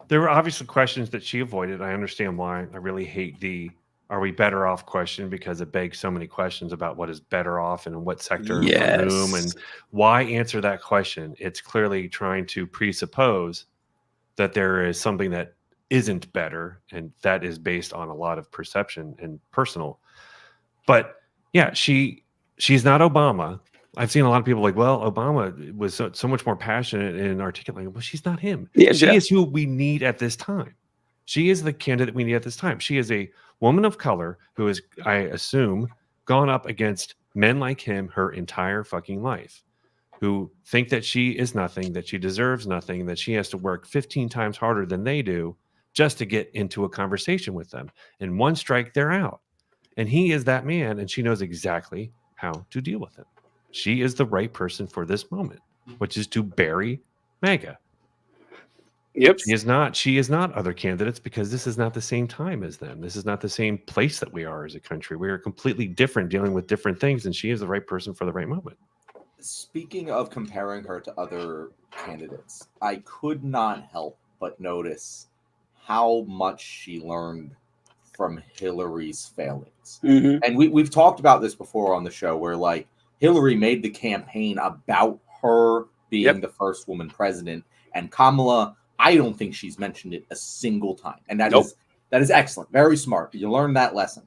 there were obviously questions that she avoided. I understand why. I really hate the "are we better off" question, because it begs so many questions about what is better off and in what sector for whom, and why answer that question. It's clearly trying to presuppose that there is something that isn't better, and that is based on a lot of perception and personal. But yeah, she's not Obama. I've seen a lot of people like, well, Obama was so much more passionate and articulate. Well, she's not him. Yeah, She is who we need at this time. She is the candidate we need at this time. She is a woman of color who is, I assume, gone up against men like him her entire fucking life, who think that she is nothing, that she deserves nothing, that she has to work 15 times harder than they do just to get into a conversation with them. And one strike, they're out. And he is that man, and she knows exactly how to deal with him. She is the right person for this moment, which is to bury MAGA. Yep. She is not other candidates, because this is not the same time as them. This is not the same place that we are as a country. We are completely different, dealing with different things, and she is the right person for the right moment. Speaking of comparing her to other candidates, I could not help but notice how much she learned from Hillary's failings. Mm-hmm. And we've talked about this before on the show, where like Hillary made the campaign about her being the first woman president, and Kamala, I don't think she's mentioned it a single time. And that is excellent. Very smart. You learn that lesson.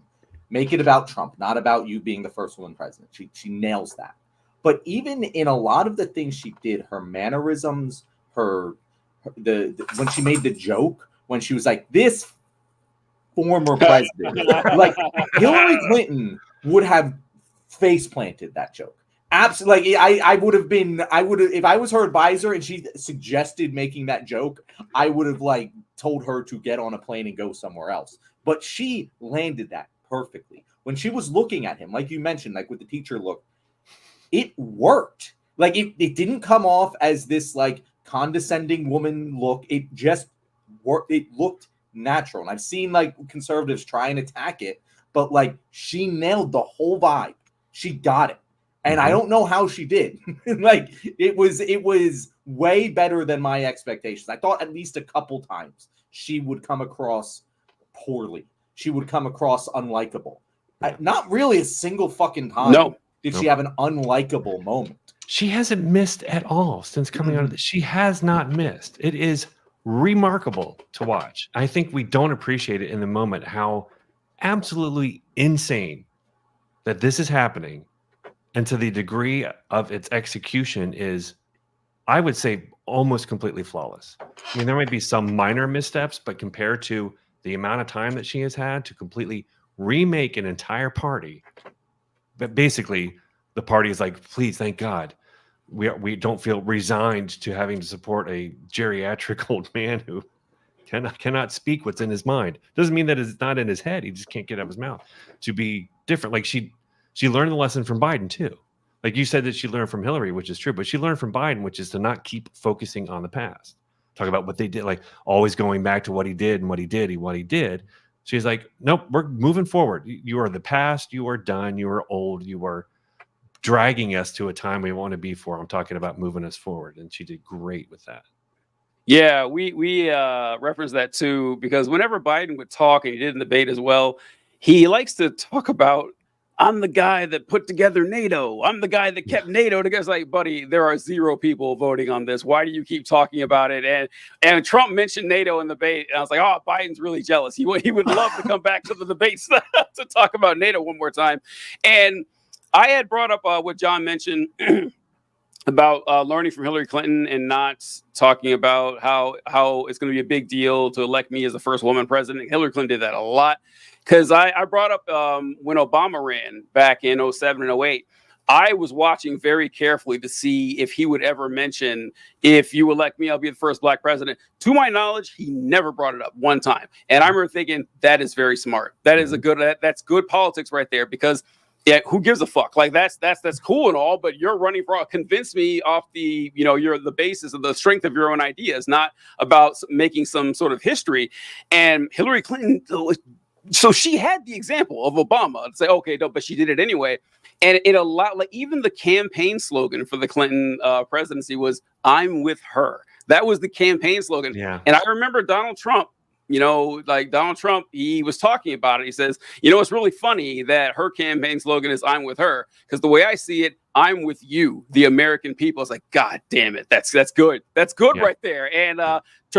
Make it about Trump, not about you being the first woman president. She nails that. But even in a lot of the things she did, her mannerisms, when she made the joke, when she was like, this former president, like Hillary Clinton would have face planted that joke. Absolutely. I would have, if I was her advisor and she suggested making that joke, I would have like told her to get on a plane and go somewhere else. But she landed that perfectly. When she was looking at him, like you mentioned, like with the teacher look, it worked. Like it didn't come off as this like condescending woman look. It just worked. It looked natural. And I've seen like conservatives try and attack it, but like she nailed the whole vibe. She got it. And I don't know how she did. Like it was way better than my expectations. I thought at least a couple times she would come across poorly. She would come across unlikable. Not really a single fucking time did she have an unlikable moment. She hasn't missed at all since coming out of this. She has not missed. It is remarkable to watch. I think we don't appreciate it in the moment how absolutely insane that this is happening. And to the degree of its execution is, I would say, almost completely flawless. I mean, there might be some minor missteps, but compared to the amount of time that she has had to completely remake an entire party, but basically the party is like, please, thank God, we don't feel resigned to having to support a geriatric old man who cannot speak what's in his mind. Doesn't mean that it's not in his head. He just can't get out of his mouth. To be different, like she learned the lesson from Biden too. Like you said that she learned from Hillary, which is true, but she learned from Biden, which is to not keep focusing on the past. Talk about what they did, like always going back to what he did and what he did. She's like, nope, we're moving forward. You are the past. You are done. You are old. You are dragging us to a time we want to be for. I'm talking about moving us forward. And she did great with that. Yeah, we reference that too, because whenever Biden would talk, and he did in the debate as well, he likes to talk about, I'm the guy that put together NATO. I'm the guy that kept NATO together. It's like, buddy, there are 0 people voting on this. Why do you keep talking about it? And Trump mentioned NATO in the debate. And I was like, oh, Biden's really jealous. He would love to come back to the debates to talk about NATO one more time. And I had brought up what John mentioned about learning from Hillary Clinton and not talking about how it's going to be a big deal to elect me as the first woman president. Hillary Clinton did that a lot. Because I brought up when Obama ran back in 07 and 08, I was watching very carefully to see if he would ever mention, if you elect me, I'll be the first black president. To my knowledge, he never brought it up one time. And I remember thinking, that is very smart. That is that's good politics right there, because who gives a fuck? Like that's cool and all, but you're running for, convince me off the, you're the basis of the strength of your own ideas, not about making some sort of history. And Hillary Clinton, so she had the example of Obama to say, okay, no, but she did it anyway. And it allowed, like, even the campaign slogan for the Clinton presidency was, I'm with her. That was the campaign slogan. Yeah. And I remember Donald Trump, he was talking about it. He says, it's really funny that her campaign slogan is, I'm with her. Because the way I see it, I'm with you, the American people. It's like, God damn it. That's good. That's good right there. And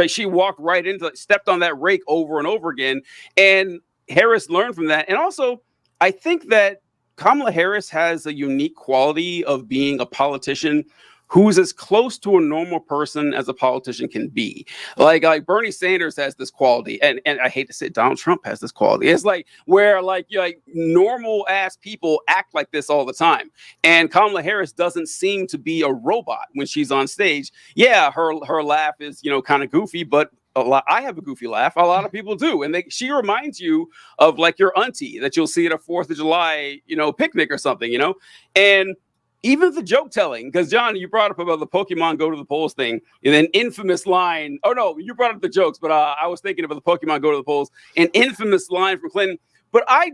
she walked right into it, stepped on that rake over and over again. And Harris learned from that. And also, I think that Kamala Harris has a unique quality of being a politician who's as close to a normal person as a politician can be. Like Bernie Sanders has this quality, and I hate to say Donald Trump has this quality. It's like where like normal ass people act like this all the time. And Kamala Harris doesn't seem to be a robot when she's on stage. Yeah, her laugh is, kind of goofy, but I have a goofy laugh. A lot of people do. And she reminds you of like your auntie that you'll see at a 4th of July, picnic or something, and even the joke telling, because John, you brought up about the Pokemon go to the polls thing, and an infamous line. Oh no, you brought up the jokes, but I was thinking about the Pokemon go to the polls, an infamous line from Clinton. But I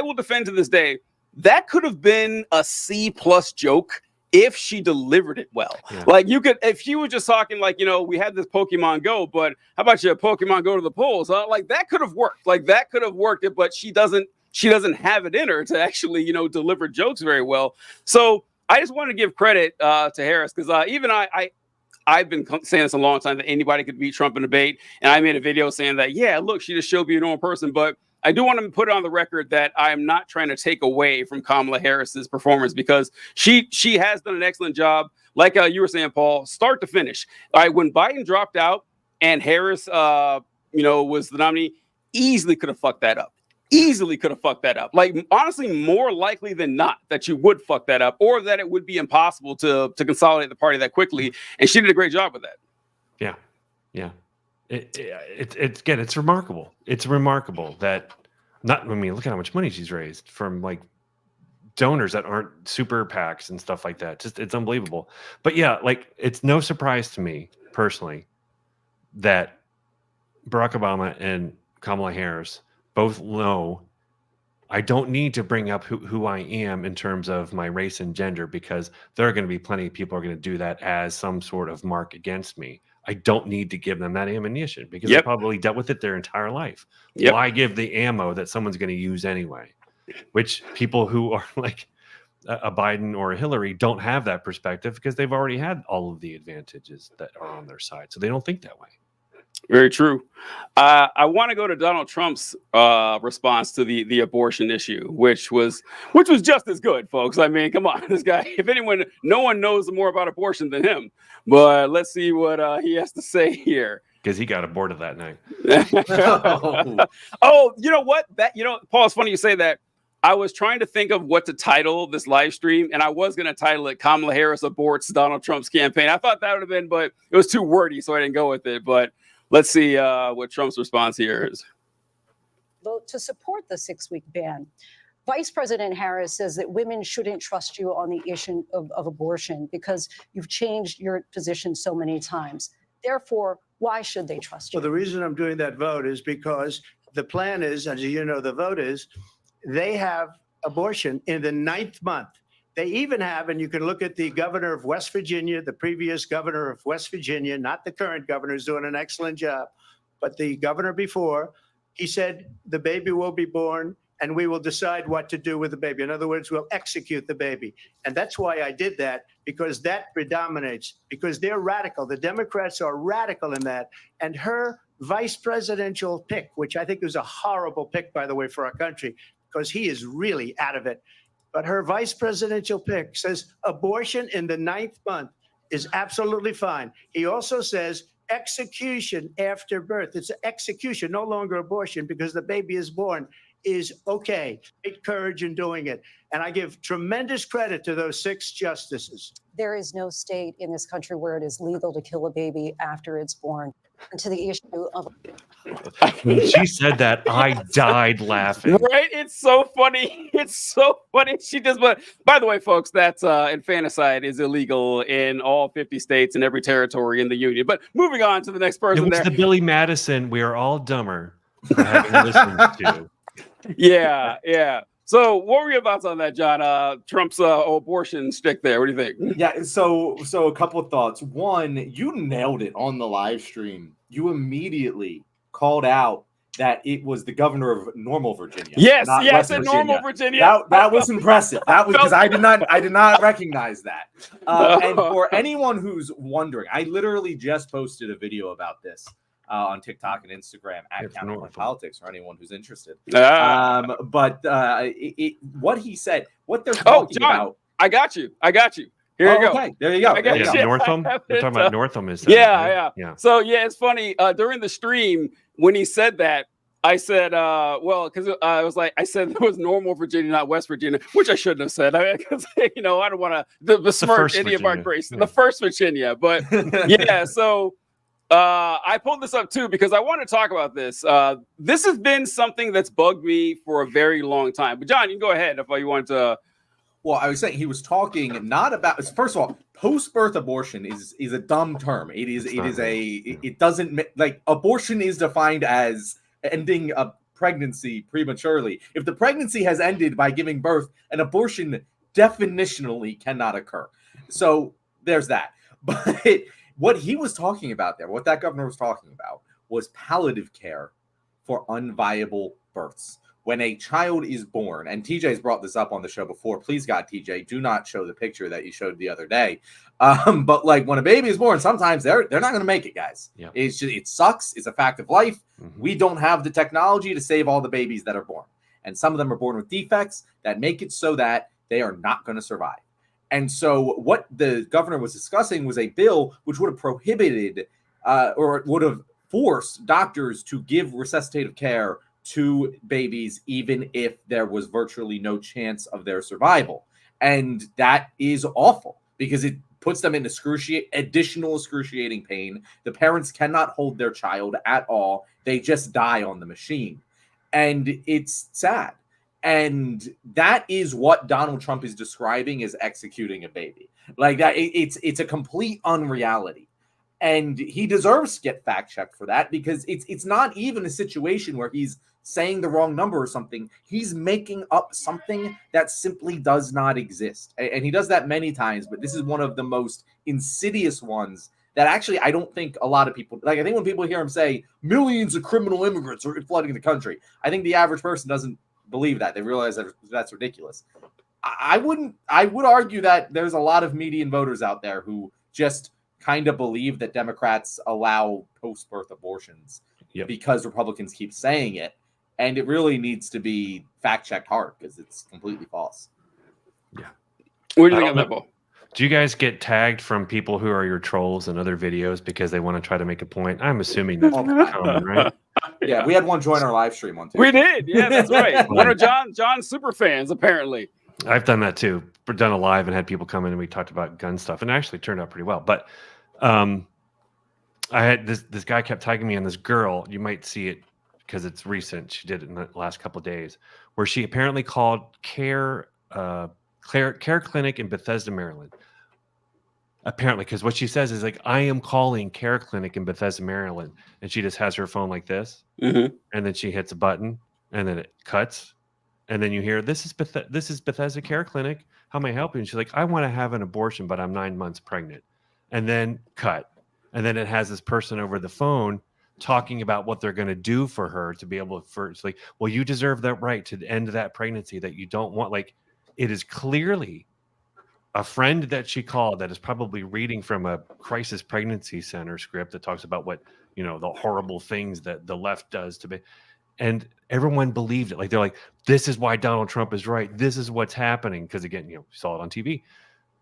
will defend to this day, that could have been a C+ joke if she delivered it well. Yeah. Like if she was just talking like, we had this Pokemon Go, but how about you Pokemon go to the polls? Like that could have worked. Like that could have worked, but she doesn't have it in her to actually, deliver jokes very well. So I just want to give credit to Harris, because even I've been saying this a long time that anybody could beat Trump in a debate. And I made a video saying that, yeah, look, she just showed me a normal person. But I do want to put it on the record that I am not trying to take away from Kamala Harris's performance, because she has done an excellent job. Like you were saying, Paul, start to finish. All right, when Biden dropped out and Harris, was the nominee, easily could have fucked that up. Like, honestly, more likely than not that you would fuck that up, or that it would be impossible to consolidate the party that quickly. And she did a great job with that. Yeah. It's remarkable. It's remarkable that look at how much money she's raised from like donors that aren't super PACs and stuff like that. It's unbelievable. But yeah, like it's no surprise to me personally that Barack Obama and Kamala Harris both know I don't need to bring up who I am in terms of my race and gender, because there are going to be plenty of people who are going to do that as some sort of mark against me. I don't need to give them that ammunition, because they probably dealt with it their entire life. Why give the ammo that someone's going to use anyway? Which people who are like a Biden or a Hillary don't have that perspective, because they've already had all of the advantages that are on their side. So they don't think that way. Very true. I want to go to Donald Trump's response to the abortion issue, which was just as good, folks. I mean, come on, this guy. If anyone, no one knows more about abortion than him. But let's see what he has to say here. Because he got aborted that night. Oh, you know what? Paul, it's funny you say that. I was trying to think of what to title this live stream, and I was going to title it "Kamala Harris Aborts Donald Trump's Campaign." I thought that would have been, but it was too wordy, so I didn't go with it. But let's see what Trump's response here is. Vote to support the 6-week ban. Vice President Harris says that women shouldn't trust you on the issue of abortion because you've changed your position so many times. Therefore, why should they trust you? Well, the reason I'm doing that vote is because the plan is, as you know, the vote is, they have abortion in the 9th month. They even have, and you can look at the governor of West Virginia, the previous governor of West Virginia, not the current governor, who's doing an excellent job, but the governor before, he said the baby will be born and we will decide what to do with the baby. In other words, we'll execute the baby. And that's why I did that, because that predominates, because they're radical. The Democrats are radical in that. And her vice presidential pick, which I think is a horrible pick, by the way, for our country, because he is really out of it. But her vice presidential pick says abortion in the 9th month is absolutely fine. He also says execution after birth. It's execution, no longer abortion, because the baby is born, is okay. Take courage in doing it. And I give tremendous credit to those 6 justices. There is no state in this country where it is legal to kill a baby after it's born. And to the issue of... When she said that, I died laughing. Right? It's so funny. It's so funny. She does. But by the way, folks, that's infanticide is illegal in all 50 states and every territory in the union. But moving on to the next person. It was the Billy Madison, we are all dumber for having listened to. Yeah. So what were your thoughts on that, John? Trump's abortion stick there. What do you think? Yeah, so a couple of thoughts. One, you nailed it on the live stream. You immediately called out that it was the governor of Normal Virginia. Yes, I said Normal Virginia. That was impressive. That was because I did not recognize that. And for anyone who's wondering, I literally just posted a video about this. on TikTok and Instagram at Counterpoint Politics for anyone who's interested. What he said, what they're talking about. I got you. Here you go. Okay, there you go. Northam. We're talking about Northam. Is that yeah. So it's funny. During the stream when he said that, I said, because I said it was normal Virginia, not West Virginia, which I shouldn't have said. Because I don't want to besmirch any of our grace. The first Virginia, but yeah. So I pulled this up too because I want to talk about this. This has been something that's bugged me for a very long time. But John, you can go ahead if you want to. Well, I was saying he was talking not about. First of all, post-birth abortion is a dumb term. It doesn't like abortion is defined as ending a pregnancy prematurely. If the pregnancy has ended by giving birth, an abortion definitionally cannot occur. So there's that. But what he was talking about there, what that governor was talking about, was palliative care for unviable births. When a child is born, and TJ's brought this up on the show before, please God, TJ, do not show the picture that you showed the other day. But like when a baby is born, sometimes they're not going to make it, guys. Yeah. It sucks. It's a fact of life. Mm-hmm. We don't have the technology to save all the babies that are born. And some of them are born with defects that make it so that they are not going to survive. And so what the governor was discussing was a bill which would have prohibited or would have forced doctors to give resuscitative care to babies, even if there was virtually no chance of their survival. And that is awful because it puts them in additional excruciating pain. The parents cannot hold their child at all. They just die on the machine. And it's sad. And that is what Donald Trump is describing as executing a baby. Like that, it's a complete unreality. And he deserves to get fact-checked for that because it's not even a situation where he's saying the wrong number or something. He's making up something that simply does not exist. And he does that many times, but this is one of the most insidious ones that actually I don't think a lot of people, like I think when people hear him say millions of criminal immigrants are flooding the country, I think the average person doesn't believe that. They realize that that's ridiculous. I would argue that there's a lot of median voters out there who just kind of believe that Democrats allow post-birth abortions because Republicans keep saying it. And it really needs to be fact-checked hard because it's completely false. Yeah. What do you think of that, Bo? Do you guys get tagged from people who are your trolls in other videos because they want to try to make a point? I'm assuming that's common, right? Yeah, we had one join our live stream on Tuesday. We did. Yeah, that's right. One of John's super fans, apparently. I've done that too. We've done a live and had people come in and we talked about gun stuff and it actually turned out pretty well. But I had this guy kept tagging me on this girl. You might see it because it's recent. She did it in the last couple of days, where she apparently called Care Clinic in Bethesda, Maryland. Apparently, because what she says is like, I am calling Care Clinic in Bethesda, Maryland, and she just has her phone like this, and then she hits a button, and then it cuts, and then you hear, this is Bethesda Care Clinic. How may I help you? And she's like, I want to have an abortion, but I'm 9 months pregnant, and then cut, and then it has this person over the phone talking about what they're going to do for her to be able to, it's like, well, you deserve that right to end that pregnancy that you don't want. Like, it is clearly a friend that she called that is probably reading from a crisis pregnancy center script that talks about what, the horrible things that the left does to be. And everyone believed it. Like, they're like, this is why Donald Trump is right. This is what's happening. Because again, we saw it on TV.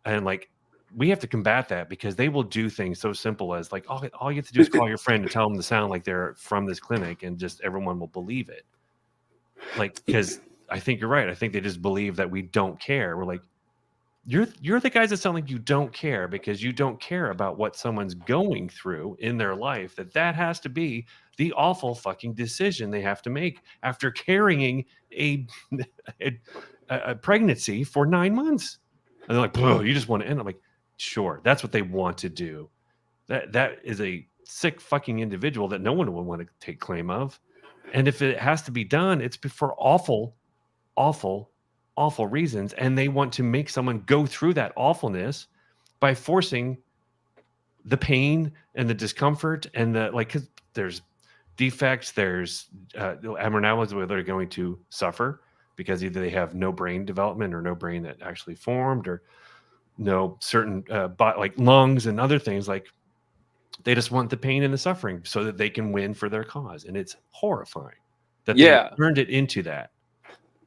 And like, we have to combat that because they will do things so simple as like, all you have to do is call your friend and tell them to sound like they're from this clinic and just everyone will believe it. Like, because I think you're right. I think they just believe that we don't care. We're like, you're the guys that sound like you don't care because you don't care about what someone's going through in their life, that has to be the awful fucking decision they have to make after carrying a pregnancy for 9 months. And they're like, oh, you just want to end. I'm like, sure, that's what they want to do. That is a sick fucking individual that no one would want to take claim of. And if it has to be done, it's for awful, awful, awful reasons. And they want to make someone go through that awfulness by forcing the pain and the discomfort and because there's defects, there's abnormalities where they're going to suffer because either they have no brain development or no brain that actually formed or no certain like lungs and other things. Like, They just want the pain and the suffering so that they can win for their cause. And it's horrifying that Yeah. they turned it into that.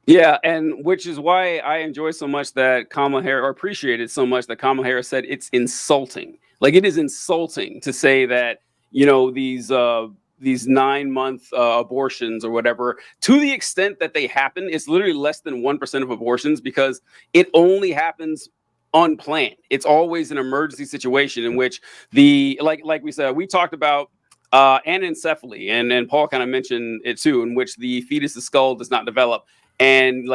Yeah, and which is why I enjoy so much that Kamala Harris, or appreciate it so much that Kamala Harris said it's insulting. Like, it is insulting to say that, you know, these 9-month abortions or whatever, to the extent that they happen, it's literally less than 1% of abortions, because it only happens unplanned. It's always an emergency situation in which like we said, we talked about anencephaly, and Paul kind of mentioned it too, in which the fetus's skull does not develop. And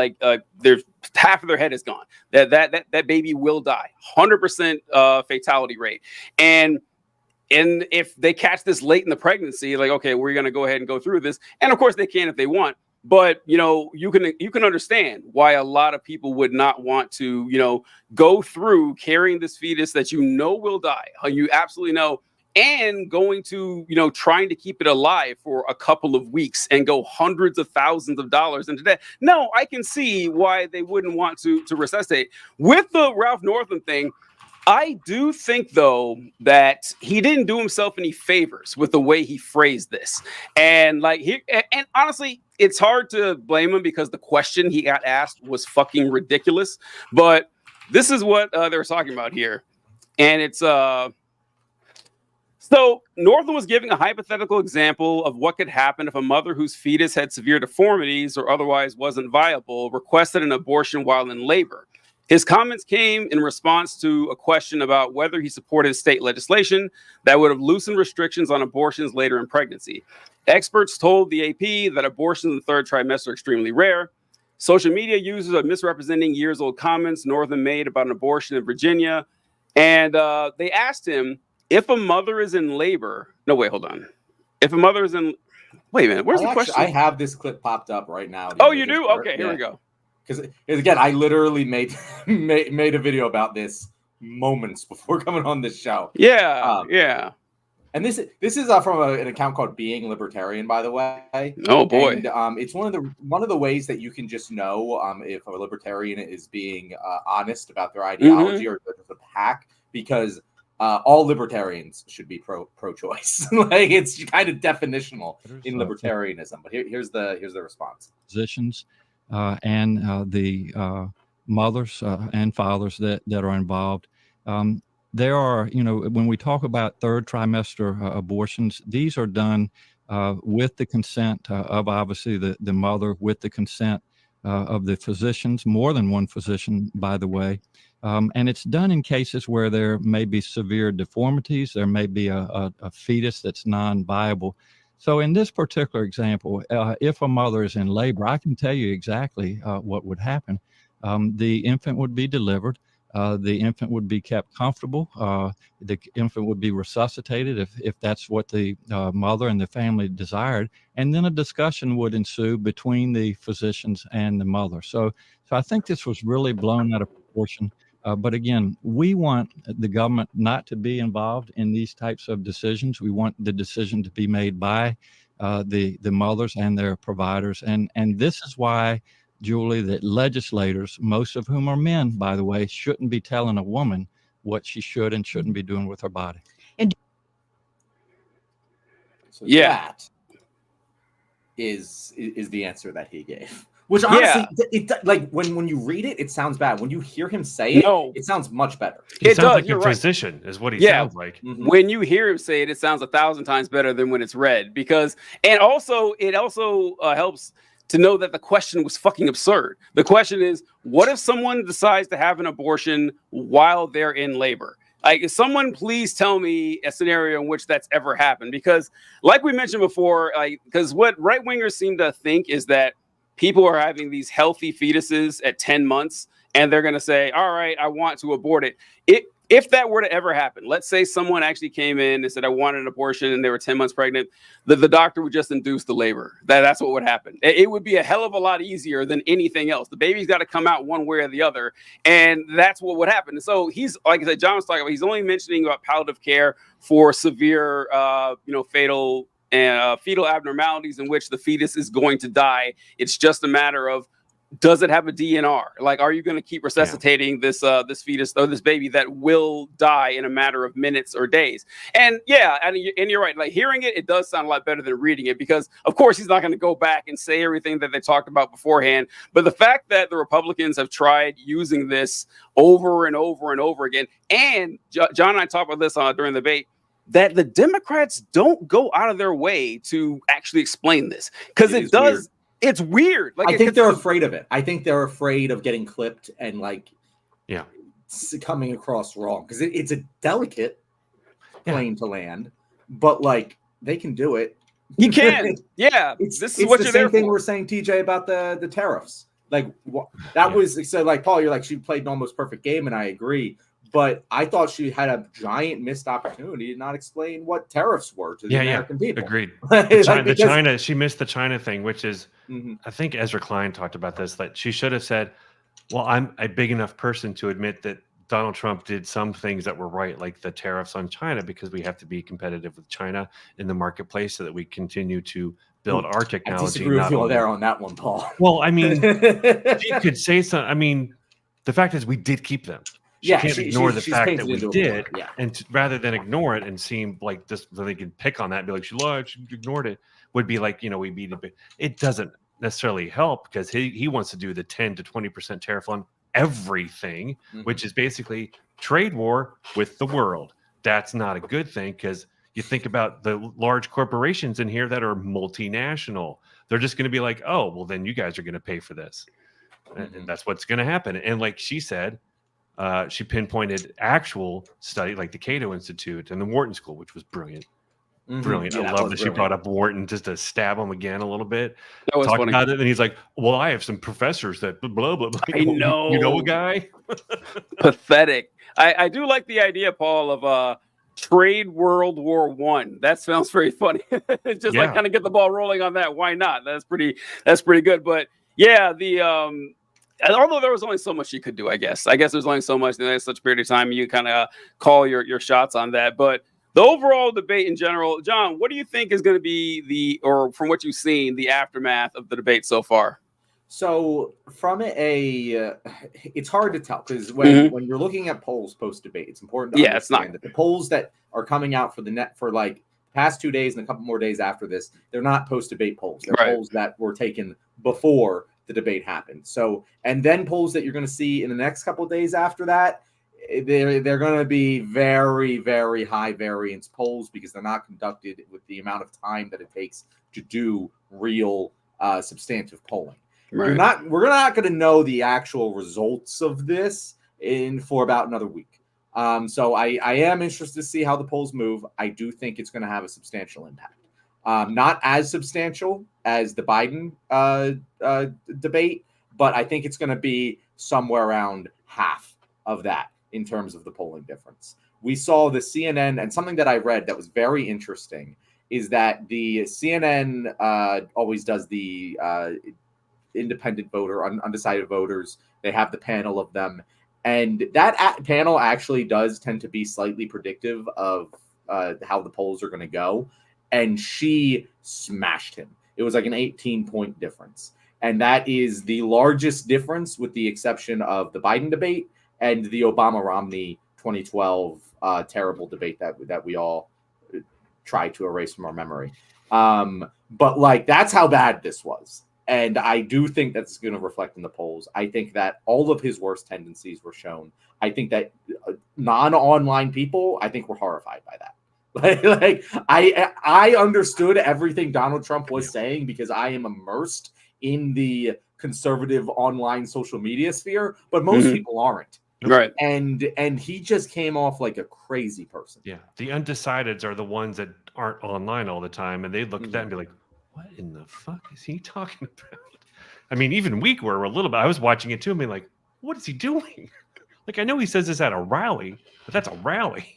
there's half of their head is gone. That baby will die. 100% fatality rate. And if they catch this late in the pregnancy, like, okay, we're gonna go ahead and go through this. And of course they can if they want. But you know, you can understand why a lot of people would not want to, you know, go through carrying this fetus that you know will die. You absolutely know. And going to, you know, trying to keep it alive for a couple of weeks and go hundreds of thousands of dollars into that. No, I can see why they wouldn't want to resuscitate. With the Ralph Northam thing, I do think, though, that he didn't do himself any favors with the way he phrased this. And and honestly, it's hard to blame him because the question he got asked was fucking ridiculous. But this is what they were talking about here. And it's so Northam was giving a hypothetical example of what could happen if a mother whose fetus had severe deformities or otherwise wasn't viable requested an abortion while in labor. His comments came in response to a question about whether he supported state legislation that would have loosened restrictions on abortions later in pregnancy. Experts told the AP that abortions in the third trimester are extremely rare. Social media users are misrepresenting years-old comments Northam made about an abortion in Virginia. And they asked him, if a mother is in labor, no, wait, hold on. If a mother is in, wait a minute, where's the question? I have this clip popped up right now. Oh, you do? Okay, here we go. Because again, I literally made a video about this moments before coming on this show. Yeah, yeah. And this is from an account called Being Libertarian, by the way. Oh boy! And it's one of the ways that you can just know if a libertarian is being honest about their ideology or just a pack, because all libertarians should be pro-choice. Like, it's kind of definitional in libertarianism. But here's the response. Positions and the mothers and fathers that are involved. There are, you know, when we talk about third trimester abortions, these are done with the consent of obviously the mother, with the consent of the physicians, more than one physician, by the way. And it's done in cases where there may be severe deformities. There may be a fetus that's non-viable. So in this particular example, if a mother is in labor, I can tell you exactly what would happen. The infant would be delivered. The infant would be kept comfortable. The infant would be resuscitated if that's what the mother and the family desired. And then a discussion would ensue between the physicians and the mother. So I think this was really blown out of proportion. But again, we want the government not to be involved in these types of decisions. We want the decision to be made by the mothers and their providers. And this is why, Julie, that legislators, most of whom are men, by the way, shouldn't be telling a woman what she should and shouldn't be doing with her body. And so that is the answer that he gave. Which honestly, it like when you read it, it sounds bad. When you hear him say it, it sounds much better. He sounds like a physician, is what he sounds like. When you hear him say it, it sounds 1,000 times better than when it's read. It also helps to know that the question was fucking absurd. The question is, what if someone decides to have an abortion while they're in labor? Like, someone please tell me a scenario in which that's ever happened. Because like we mentioned before, because what right-wingers seem to think is that people are having these healthy fetuses at 10 months and they're going to say, all right, I want to abort it. If that were to ever happen, let's say someone actually came in and said, I wanted an abortion, and they were 10 months pregnant, the doctor would just induce the labor. That's what would happen. It would be a hell of a lot easier than anything else. The baby's got to come out one way or the other, and that's what would happen. And so he's, like I said, John was talking about, he's only mentioning about palliative care for severe, fetal abnormalities in which the fetus is going to die. It's just a matter of does it have a DNR? Like, are you going to keep resuscitating this this fetus or this baby that will die in a matter of minutes or days? And yeah, and you're right. Like, hearing it does sound a lot better than reading it, because of course he's not going to go back and say everything that they talked about beforehand. But the fact that the Republicans have tried using this over and over and over again, and John and I talked about this during the debate, that the Democrats don't go out of their way to actually explain this, because it does. Weird. It's weird. Like, I think they're afraid of it. I think they're afraid of getting clipped and coming across wrong, because it's a delicate plane to land, but like they can do it. You can, yeah. This is what you're there for. Same thing we're saying, TJ, about the tariffs. Like that was so. Like Paul, you're like, she played an almost perfect game, and I agree. But I thought she had a giant missed opportunity to not explain what tariffs were to the American people. Agreed. She missed the China thing, which is, I think Ezra Klein talked about this, that she should have said, well, I'm a big enough person to admit that Donald Trump did some things that were right, like the tariffs on China, because we have to be competitive with China in the marketplace so that we continue to build our technology. I disagree with you there on that one, Paul. Well, I mean, she could say something. I mean, the fact is we did keep them. She can't ignore the fact that we did, and rather than ignore it and seem like this, so they can pick on that and be like, she lied, she ignored it, would be like, we beat it. It doesn't necessarily help, because he wants to do the 10 to 20% tariff on everything, which is basically trade war with the world. That's not a good thing, because you think about the large corporations in here that are multinational. They're just going to be like, oh, well, then you guys are going to pay for this. And that's what's going to happen. And like she said, she pinpointed actual study like the Cato Institute and the Wharton School, which was brilliant. Brilliant. I love that she brought up Wharton just to stab him again a little bit. That was funny. About it, and he's like, well, I have some professors that blah, blah, blah. I know. You know a guy? Pathetic. I do like the idea, Paul, of trade World War I. That sounds very funny. Just like kind of get the ball rolling on that. Why not? That's pretty good. But yeah, although there was only so much you could do, I guess there's only so much in such a period of time. You kind of call your shots on that. But the overall debate in general, John, what do you think is going to be or from what you've seen, the aftermath of the debate so far? So from it's hard to tell, because when you're looking at polls post-debate, it's important to understand that the polls that are coming out for like past 2 days and a couple more days after this, they're not post-debate polls. They're polls that were taken before the debate happened. So, and then polls that you're going to see in the next couple of days after that, they're going to be very, very high variance polls, because they're not conducted with the amount of time that it takes to do real substantive polling. We're not going to know the actual results of this for about another week. So I am interested to see how the polls move. I do think it's going to have a substantial impact. Not as substantial as the Biden debate, but I think it's going to be somewhere around half of that in terms of the polling difference. We saw the CNN, and something that I read that was very interesting is that the CNN always does the independent voter, undecided voters. They have the panel of them, and that panel actually does tend to be slightly predictive of how the polls are going to go. And she smashed him. It was like an 18-point difference. And that is the largest difference, with the exception of the Biden debate and the Obama-Romney 2012 terrible debate that we all tried to erase from our memory. But like, that's how bad this was. And I do think that's going to reflect in the polls. I think that all of his worst tendencies were shown. I think that non-online people, I think, were horrified by that. Like I understood everything Donald Trump was saying, because I am immersed in the conservative online social media sphere, but most people aren't. Right. And he just came off like a crazy person. Yeah. The undecideds are the ones that aren't online all the time, and they look at that and be like, what in the fuck is he talking about? I mean, even we were a little bit, I was watching it too and being like, what is he doing? Like, I know he says this at a rally, but that's a rally.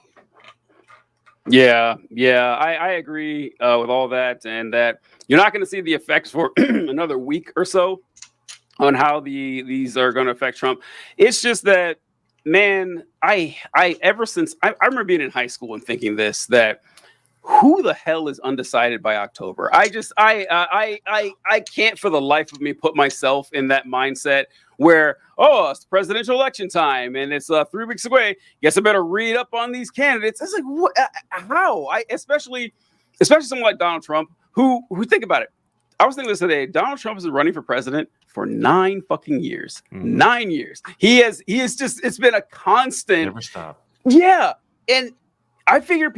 Yeah, I agree with all that, and that you're not going to see the effects for another week or so on how these are going to affect Trump. It's just that, man, I ever since I remember being in high school and thinking that who the hell is undecided by October? I can't for the life of me put myself in that mindset where, oh, it's presidential election time and it's 3 weeks away. Guess I better read up on these candidates. It's like, what? How? Especially someone like Donald Trump, who think about it. I was thinking this today. Donald Trump has been running for president for 9 fucking years. 9 years. He is just. It's been a constant. Never stop. Yeah, and I figure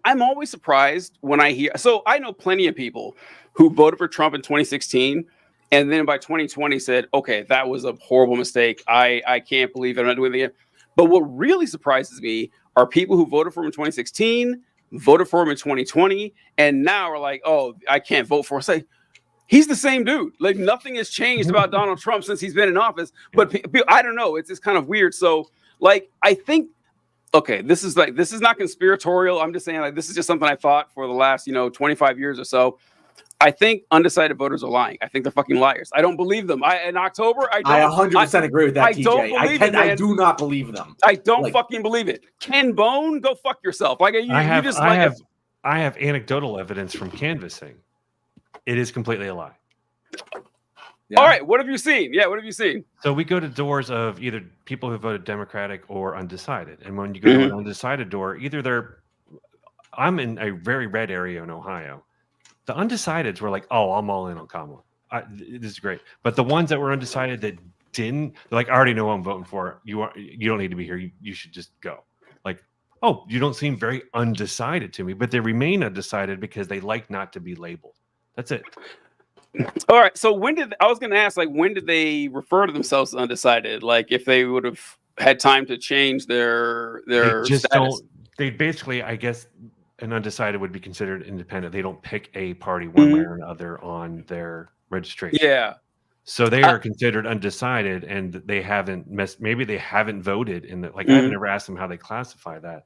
I'm always surprised when I hear. So I know plenty of people who voted for Trump in 2016, and then by 2020 said, "Okay, that was a horrible mistake. I can't believe it. I'm not doing it again." But what really surprises me are people who voted for him in 2016, voted for him in 2020, and now are like, "Oh, I can't vote for him." Say, he's the same dude. Like nothing has changed about Donald Trump since he's been in office. But I don't know. It's just kind of weird. So, like, I think. Okay, this is not conspiratorial. I'm just saying, like, this is just something I thought for the last, 25 years or so. I think undecided voters are lying. I think they're fucking liars. I don't believe them. In October, I 100% agree with that, I TJ. don't believe it, man. I do not believe them. I don't fucking believe it. Ken Bone, go fuck yourself. Like I have anecdotal evidence from canvassing. It is completely a lie. Yeah. All right, what have you seen? Yeah, what have you seen? So we go to doors of either people who voted Democratic or undecided. And when you go to an undecided door, I'm in a very red area in Ohio. The undecideds were like, oh, I'm all in on Kamala. This is great. But the ones that were undecided that didn't, they're like, I already know who I'm voting for. You don't need to be here. You should just go. Like, oh, you don't seem very undecided to me. But they remain undecided because they like not to be labeled. That's it. All right. So when did they refer to themselves as undecided? Like if they would have had time to change their status? They basically, I guess, an undecided would be considered independent. They don't pick a party one way or another on their registration. Yeah. So they are considered undecided, and they haven't maybe they haven't voted in the I haven't ever asked them how they classify that.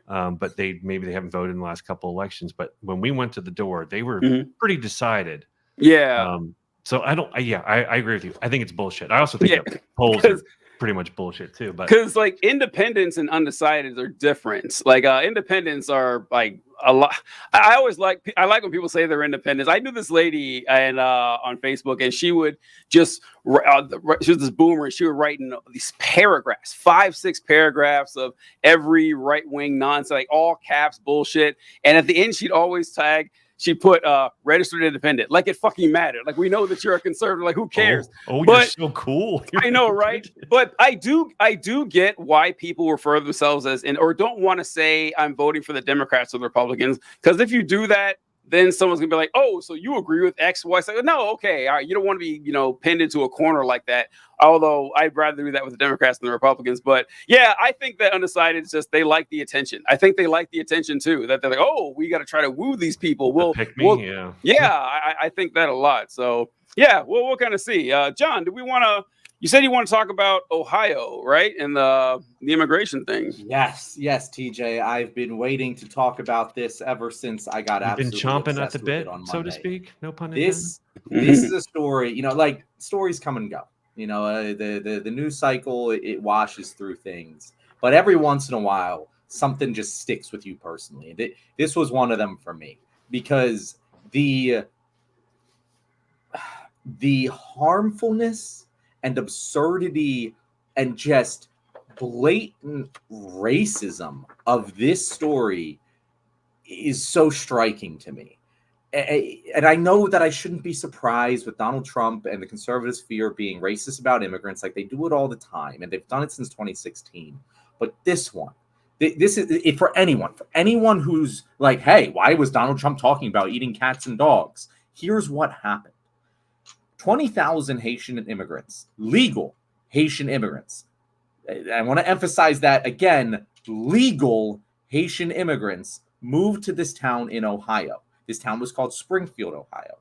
But maybe they haven't voted in the last couple elections. But when we went to the door, they were pretty decided. Yeah. So I agree with you. I think it's bullshit. I also think that polls are pretty much bullshit too. But because like independents and undecideds are different. Like independents are like a lot. I like when people say they're independents. I knew this lady and on Facebook, and she would just she was this boomer, and she would write in these paragraphs, 5-6 paragraphs of every right wing nonsense, like all caps bullshit. And at the end, she'd always tag. She put registered independent, like it fucking mattered. Like we know that you're a conservative. Like who cares? Oh, you're so cool. I know, right? But I do get why people refer themselves as or don't want to say I'm voting for the Democrats or the Republicans, because if you do that, then someone's gonna be like, oh, so you agree with X, Y? So, no, okay, all right. You don't want to be, pinned into a corner like that. Although I'd rather do that with the Democrats than the Republicans. But yeah, I think that undecided is just they like the attention. I think they like the attention too. That they're like, oh, we got to try to woo these people. Pick me, I think that a lot. So yeah, we'll kind of see. John, do we want to? You said you want to talk about Ohio, right? And the immigration thing. Yes, TJ. I've been waiting to talk about this ever since I got absolutely been chomping at the bit, so to speak. No pun intended. This is a story, like stories come and go. The news cycle, it washes through things. But every once in a while, something just sticks with you personally. This was one of them for me because the harmfulness and absurdity and just blatant racism of this story is so striking to me. And I know that I shouldn't be surprised with Donald Trump and the conservative sphere being racist about immigrants. Like they do it all the time, and they've done it since 2016. But this one, this is it for anyone who's like, hey, why was Donald Trump talking about eating cats and dogs? Here's what happened. 20,000 Haitian immigrants, legal Haitian immigrants. I want to emphasize that again, legal Haitian immigrants moved to this town in Ohio. This town was called Springfield, Ohio.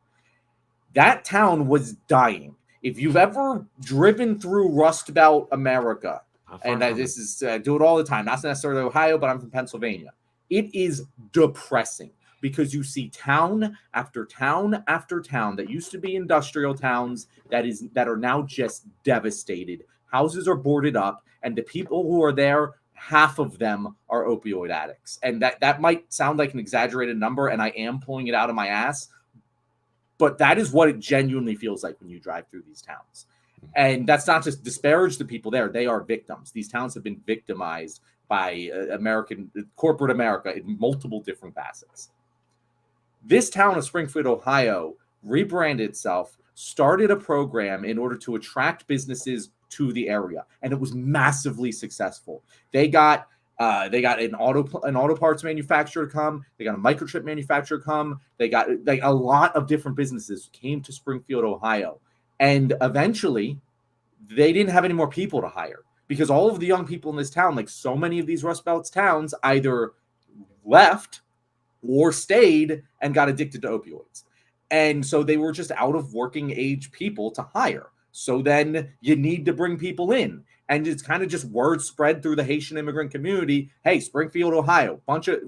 That town was dying. If you've ever driven through Rust Belt, America, and this is do it all the time, not necessarily Ohio, but I'm from Pennsylvania. It is depressing because you see town after town after town that used to be industrial towns that are now just devastated. Houses are boarded up, and the people who are there half of them are opioid addicts. And that might sound like an exaggerated number, and I am pulling it out of my ass, but that is what it genuinely feels like when you drive through these towns. And that's not just disparage the people there. They are victims. These towns have been victimized by corporate America in multiple different facets. This town of Springfield, Ohio, rebranded itself, started a program in order to attract businesses to the area, and it was massively successful. They got an auto parts manufacturer to come. They got a microchip manufacturer to come. They got like a lot of different businesses came to Springfield, Ohio, and eventually they didn't have any more people to hire because all of the young people in this town, like so many of these Rust Belt towns, either left or stayed and got addicted to opioids. And so they were just out of working age people to hire. So then you need to bring people in. And it's kind of just word spread through the Haitian immigrant community. Hey, Springfield, Ohio,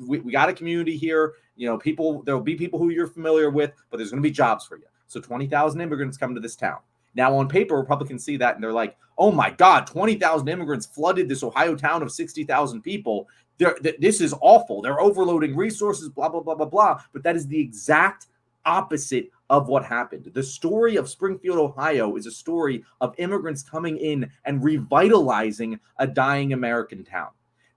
we got a community here. You know, there'll be people who you're familiar with, but there's going to be jobs for you. So 20,000 immigrants come to this town. Now, on paper, Republicans see that and they're like, oh my God, 20,000 immigrants flooded this Ohio town of 60,000 people. This is awful. They're overloading resources, blah, blah, blah, blah, blah. But that is the exact opposite of what happened. The story of Springfield, Ohio is a story of immigrants coming in and revitalizing a dying American town.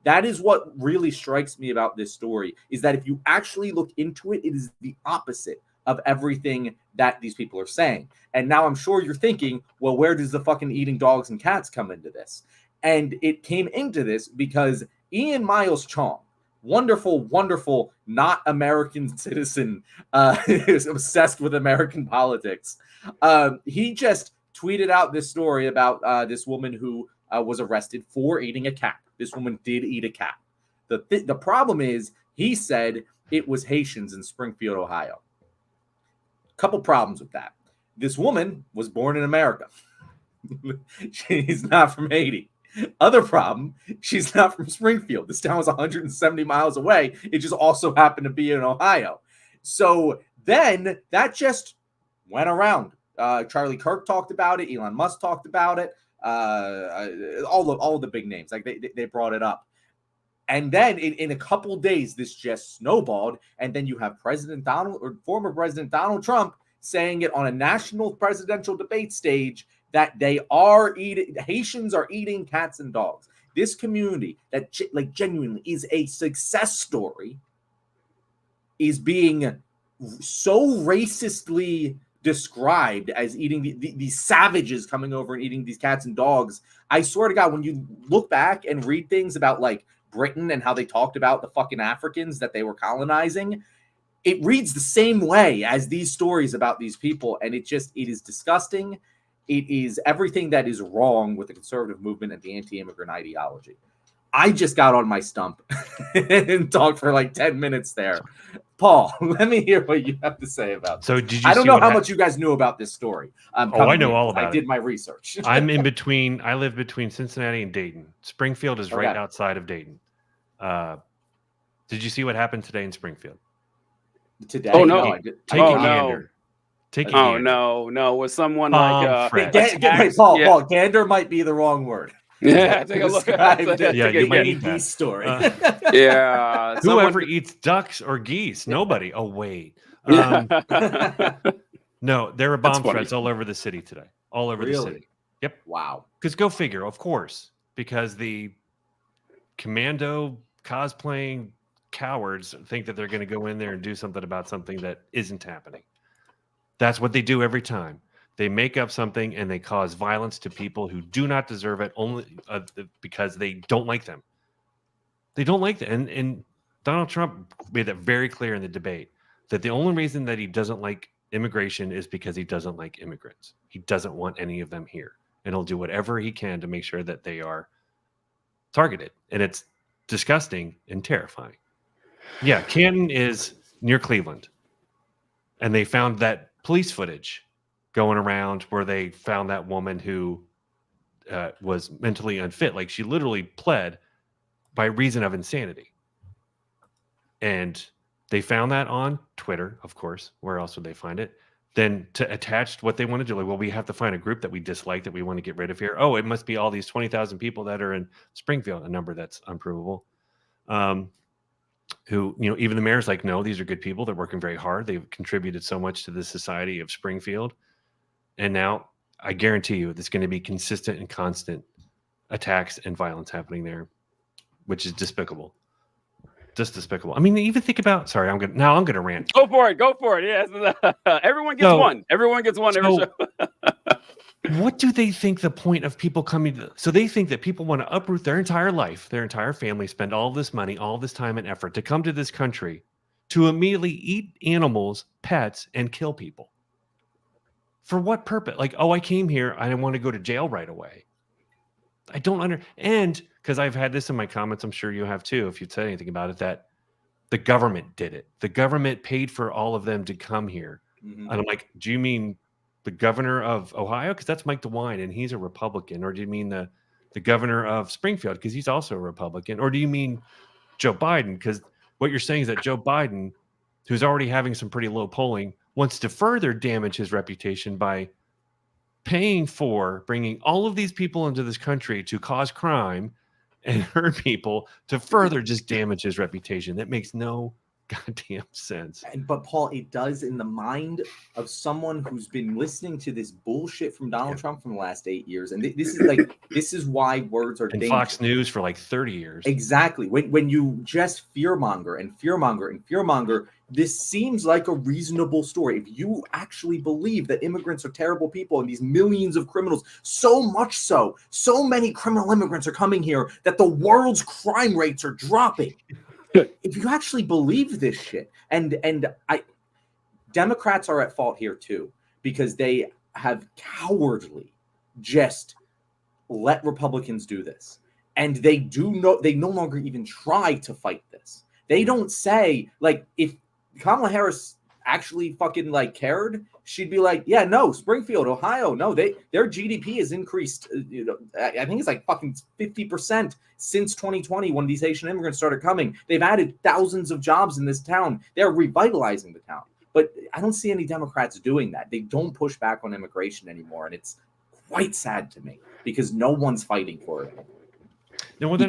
That is what really strikes me about this story, is that if you actually look into it, it is the opposite of everything that these people are saying. And now I'm sure you're thinking, well, where does the fucking eating dogs and cats come into this? And it came into this because Ian Miles Chong, wonderful, wonderful, not American citizen, is obsessed with American politics. He just tweeted out this story about this woman who was arrested for eating a cat. This woman did eat a cat. The problem is, he said it was Haitians in Springfield, Ohio. Couple problems with that. This woman was born in America. She's not from Haiti. Other problem, she's not from Springfield. This town was 170 miles away. It just also happened to be in Ohio. So then that just went around. Charlie Kirk talked about it. Elon Musk talked about it. All of the big names, like they brought it up. And then in a couple days, this just snowballed. And then you have former President Donald Trump saying it on a national presidential debate stage that Haitians are eating cats and dogs. This community that genuinely is a success story is being so racistly described as eating these savages coming over and eating these cats and dogs. I swear to God, when you look back and read things about like Britain and how they talked about the fucking Africans that they were colonizing, it reads the same way as these stories about these people. And it is disgusting. It is everything that is wrong with the conservative movement and the anti-immigrant ideology. I just got on my stump and talked for like 10 minutes there. Paul, let me hear what you have to say about this. So did you I don't know how much you guys knew about this story. I know all about it. I did my research. I'm in between. I live between Cincinnati and Dayton. Springfield is right outside of Dayton. Did you see what happened today in Springfield? Today? Oh, no. Take a gander. Take a gander. No. Was someone like... Paul, gander might be the wrong word. Yeah, take a look at that. Yeah, you might need geese story. Yeah. Whoever eats ducks or geese? Nobody. Oh, wait. No, there are bomb threats all over the city today. All over the city. Yep. Wow. Because go figure, of course. Because the commando cosplaying cowards think that they're going to go in there and do something about something that isn't happening. That's what they do every time. They make up something and they cause violence to people who do not deserve it, only because they don't like them. They don't like them. And Donald Trump made that very clear in the debate, that the only reason that he doesn't like immigration is because he doesn't like immigrants. He doesn't want any of them here. And he'll do whatever he can to make sure that they are targeted. And it's disgusting and terrifying. Yeah, Canton is near Cleveland. And they found that police footage going around where they found that woman who was mentally unfit. Like, she literally pled by reason of insanity. And they found that on Twitter, of course. Where else would they find it? than to attach what they want to do. Like, well, we have to find a group that we dislike that we want to get rid of here. Oh, it must be all these 20,000 people that are in Springfield, a number that's unprovable. Who, even the mayor's like, no, these are good people. They're working very hard. They've contributed so much to the society of Springfield. And now I guarantee you there's going to be consistent and constant attacks and violence happening there, which is despicable. Just despicable. I mean, even think about. Sorry, I'm gonna rant. Go for it. Yes, everyone gets one. Everyone gets one every show. What do they think the point of people coming to? So they think that people want to uproot their entire life, their entire family, spend all this money, all this time and effort to come to this country to immediately eat animals, pets, and kill people. For what purpose? Like, oh, I came here. I didn't want to go to jail right away. I don't and because I've had this in my comments, I'm sure you have too, if you'd said anything about it, that the government did it. The government paid for all of them to come here. Mm-hmm. And I'm like, do you mean the governor of Ohio? Because that's Mike DeWine and he's a Republican. Or do you mean the governor of Springfield? Because he's also a Republican. Or do you mean Joe Biden? Because what you're saying is that Joe Biden, who's already having some pretty low polling, wants to further damage his reputation by paying for bringing all of these people into this country to cause crime and hurt people to further just damage his reputation. That makes no goddamn sense. But Paul, it does in the mind of someone who's been listening to this bullshit from Donald Trump from the last 8 years. And this is why words are dangerous. Fox News for like 30 years. Exactly. When you just fearmonger and fearmonger and fearmonger, this seems like a reasonable story. If you actually believe that immigrants are terrible people and these millions of criminals, so much so many criminal immigrants are coming here that the world's crime rates are dropping. If you actually believe this shit, Democrats are at fault here too, because they have cowardly just let Republicans do this. And they no longer even try to fight this. They don't say, like, if Kamala Harris actually fucking cared, she'd be like, yeah, no, Springfield, Ohio, no, their GDP has increased. I think it's like fucking 50% since 2020 when these Haitian immigrants started coming. They've added thousands of jobs in this town. They're revitalizing the town. But I don't see any Democrats doing that. They don't push back on immigration anymore, and it's quite sad to me because no one's fighting for it. No, well, we're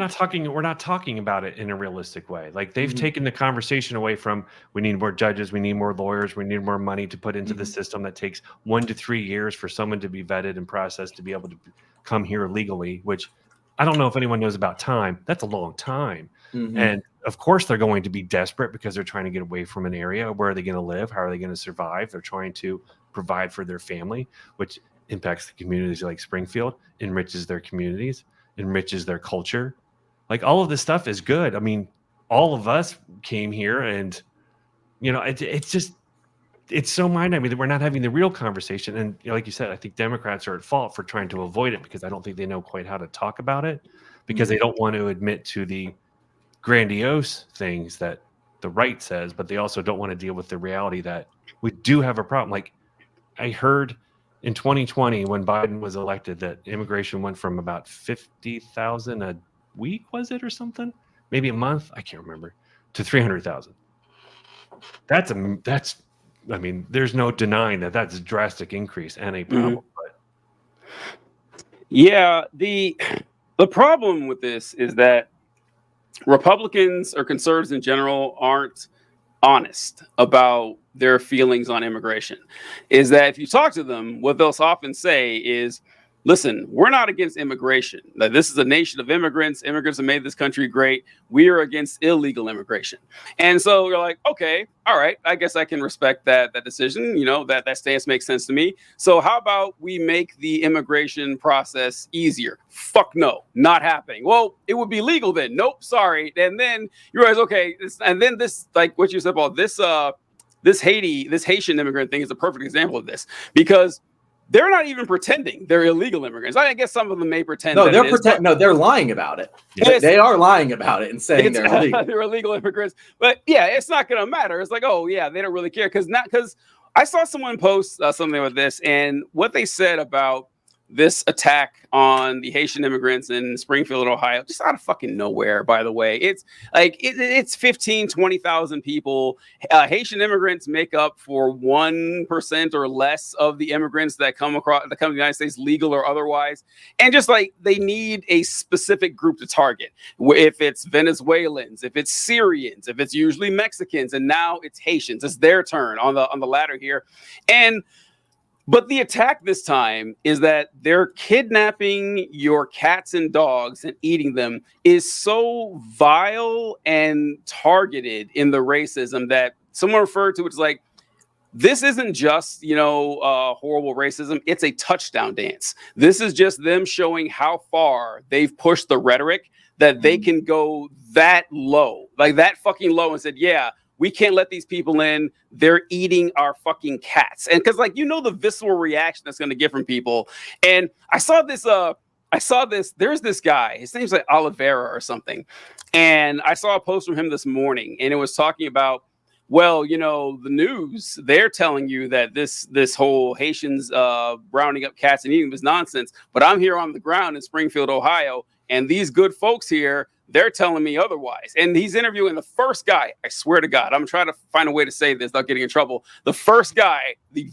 not talking about it in a realistic way. Like, they've taken the conversation away from, we need more judges, we need more lawyers, we need more money to put into the system that takes 1 to 3 years for someone to be vetted and processed to be able to come here legally, which I don't know if anyone knows about time. That's a long time. And of course they're going to be desperate because they're trying to get away from an area. Where are they going to live? How are they going to survive? They're trying to provide for their family, which impacts the communities like Springfield, enriches their communities, enriches their culture. Like, all of this stuff is good. I mean, all of us came here and, it's so mind-numbing that we're not having the real conversation. And like you said, I think Democrats are at fault for trying to avoid it because I don't think they know quite how to talk about it, because they don't want to admit to the grandiose things that the right says, but they also don't want to deal with the reality that we do have a problem. Like, I heard in 2020 when Biden was elected that immigration went from about 50,000 a week, was it, or something? Maybe a month, I can't remember, to 300,000. I mean, there's no denying that that's a drastic increase and a problem. But yeah, the problem with this is that Republicans or conservatives in general aren't honest about their feelings on immigration. Is that if you talk to them, what they'll often say is, listen, we're not against immigration. Now, this is a nation of immigrants. Immigrants have made this country great. We are against illegal immigration. And so you're like, okay, all right, I guess I can respect that decision. That stance makes sense to me. So how about we make the immigration process easier? Fuck no, not happening. Well, it would be legal then. Nope, sorry. And then you realize, okay, this, like what you said about this Haitian immigrant thing is a perfect example of this, because they're not even pretending they're illegal immigrants. I guess some of them may pretend. No, they're lying about it. They are lying about it and saying they're illegal. They're illegal immigrants. But yeah, it's not going to matter. It's like, oh yeah, they don't really care because I saw someone post something with this, and what they said about this attack on the Haitian immigrants in Springfield, Ohio, just out of fucking nowhere, by the way. It's like it's 15, 20,000 people. Haitian immigrants make up for 1% or less of the immigrants that come to the United States, legal or otherwise. And just like they need a specific group to target. If it's Venezuelans, if it's Syrians, if it's usually Mexicans, and now it's Haitians. It's their turn on the ladder here. But the attack this time is that they're kidnapping your cats and dogs and eating them is so vile and targeted in the racism that someone referred to it as like, this isn't just, horrible racism. It's a touchdown dance. This is just them showing how far they've pushed the rhetoric that they can go that low, like that fucking low, and said, yeah, we can't let these people in. They're eating our fucking cats. And because, the visceral reaction that's going to get from people. And I saw this, there's this guy, his name's like Oliveira or something. And I saw a post from him this morning, and it was talking about, well, the news, they're telling you that this whole Haitians rounding up cats and eating them is nonsense. But I'm here on the ground in Springfield, Ohio, and these good folks here, they're telling me otherwise. And he's interviewing the first guy. I swear to God, I'm trying to find a way to say this without getting in trouble. The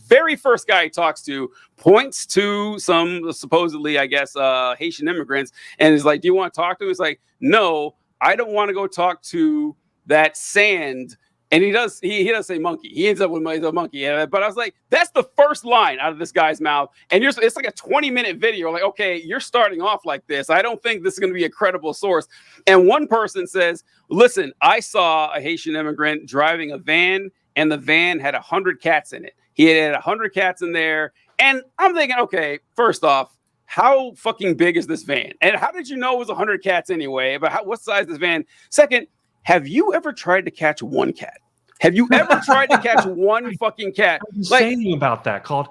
very first guy he talks to points to some supposedly, I guess, Haitian immigrants and is like, do you want to talk to him? It's like, no, I don't want to go talk to that sand. And he does say monkey. He ends up with the monkey. But I was like, that's the first line out of this guy's mouth. And it's like a 20-minute video. Like, okay, you're starting off like this. I don't think this is going to be a credible source. And one person says, listen, I saw a Haitian immigrant driving a van, and the van had 100 cats in it. He had 100 cats in there. And I'm thinking, okay, first off, how fucking big is this van? And how did you know it was 100 cats anyway? But what size is this van? Second, have you ever tried to catch one cat? Have you ever tried to catch one fucking cat? Saying about that called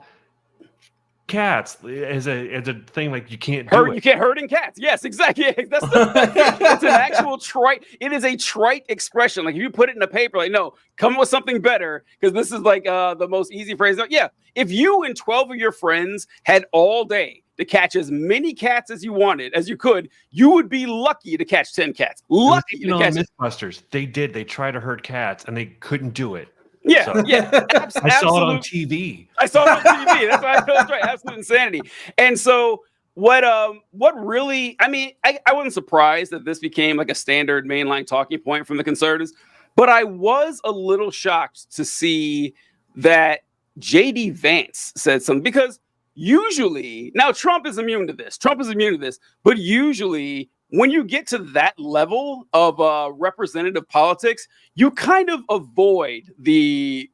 cats as a thing like you can't You can't herding cats. Yes, exactly. It's an actual trite. It is a trite expression. Like if you put it in a paper, like no, come up with something better because this is like the most easy phrase. Yeah, if you and 12 of your friends had all day to catch as many cats as you wanted, as you could, you would be lucky to catch 10 cats. Lucky to catch Mythbusters. They tried to herd cats and they couldn't do it. Yeah, so, yeah. I saw it on TV. That's why I feel it's right. Absolute insanity. And so what really, I wasn't surprised that this became like a standard mainline talking point from the conservatives, but I was a little shocked to see that JD Vance said something because usually, now Trump is immune to this, but usually when you get to that level of representative politics, you kind of avoid the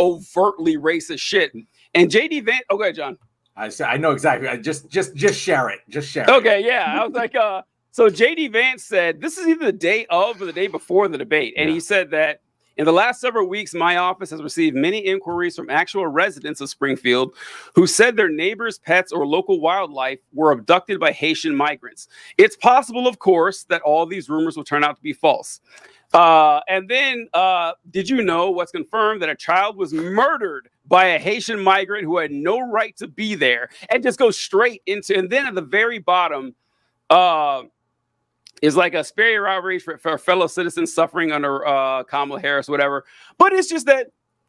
overtly racist shit. And JD Vance, okay, John. I know exactly. Just share it. Just share it. Okay, yeah. I was like, so JD Vance said this is either the day of or the day before the debate, and he said that in the last several weeks, my office has received many inquiries from actual residents of Springfield who said their neighbors, pets, or local wildlife were abducted by Haitian migrants. It's possible, of course, that all these rumors will turn out to be false. And then, did you know what's confirmed that a child was murdered by a Haitian migrant who had no right to be there? And just go straight into, and then at the very bottom, is like a spare your outrage for fellow citizens suffering under Kamala Harris, whatever. But it's just that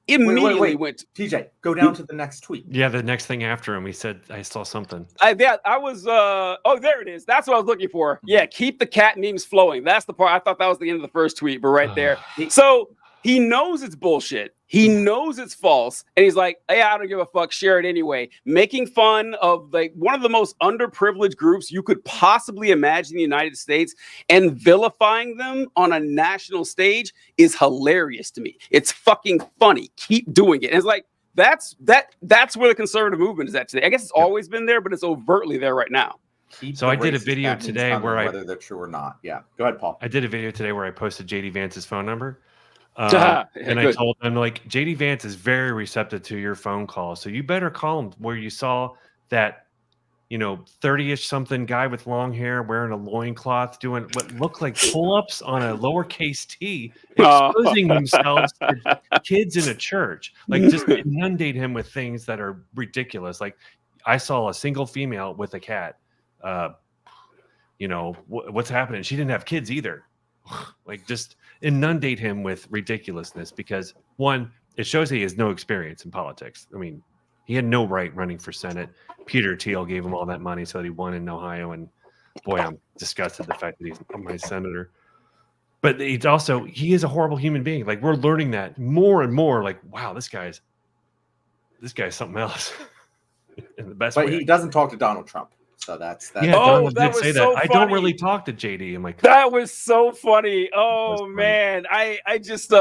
immediately went. TJ, go down to the next tweet. Yeah, the next thing after him, he said, I saw something. I was, there it is. That's what I was looking for. Yeah, keep the cat memes flowing. That's the part. I thought that was the end of the first tweet, but right there. So he knows it's bullshit. He knows it's false. And he's like, hey, I don't give a fuck. Share it anyway. Making fun of like one of the most underprivileged groups you could possibly imagine in the United States and vilifying them on a national stage is hilarious to me. It's fucking funny. Keep doing it. And it's like, that's where the conservative movement is at today. I guess it's always been there, but it's overtly there right now. So I did a video today where whether they're true or not. Yeah. Go ahead, Paul. I did a video today where I posted JD Vance's phone number. And I told him, like, JD Vance is very receptive to your phone call. So you better call him where you saw that, 30-ish something guy with long hair wearing a loincloth doing what looked like pull-ups on a lowercase t, exposing themselves to kids in a church. Like, just inundate him with things that are ridiculous. Like, I saw a single female with a cat. What's happening? She didn't have kids either. Like, just inundate him with ridiculousness, because one, it shows he has no experience in politics. I mean, he had no right running for Senate. Peter Thiel gave him all that money so that he won in Ohio. And boy, I'm disgusted the fact that he's my senator. But he is a horrible human being. Like, we're learning that more and more. Like, wow, this guy's something else. In the best way. But he doesn't talk to Donald Trump. So that's yeah. Donald did say that. I don't really talk to JD. I'm like, that was so funny. Oh man, I just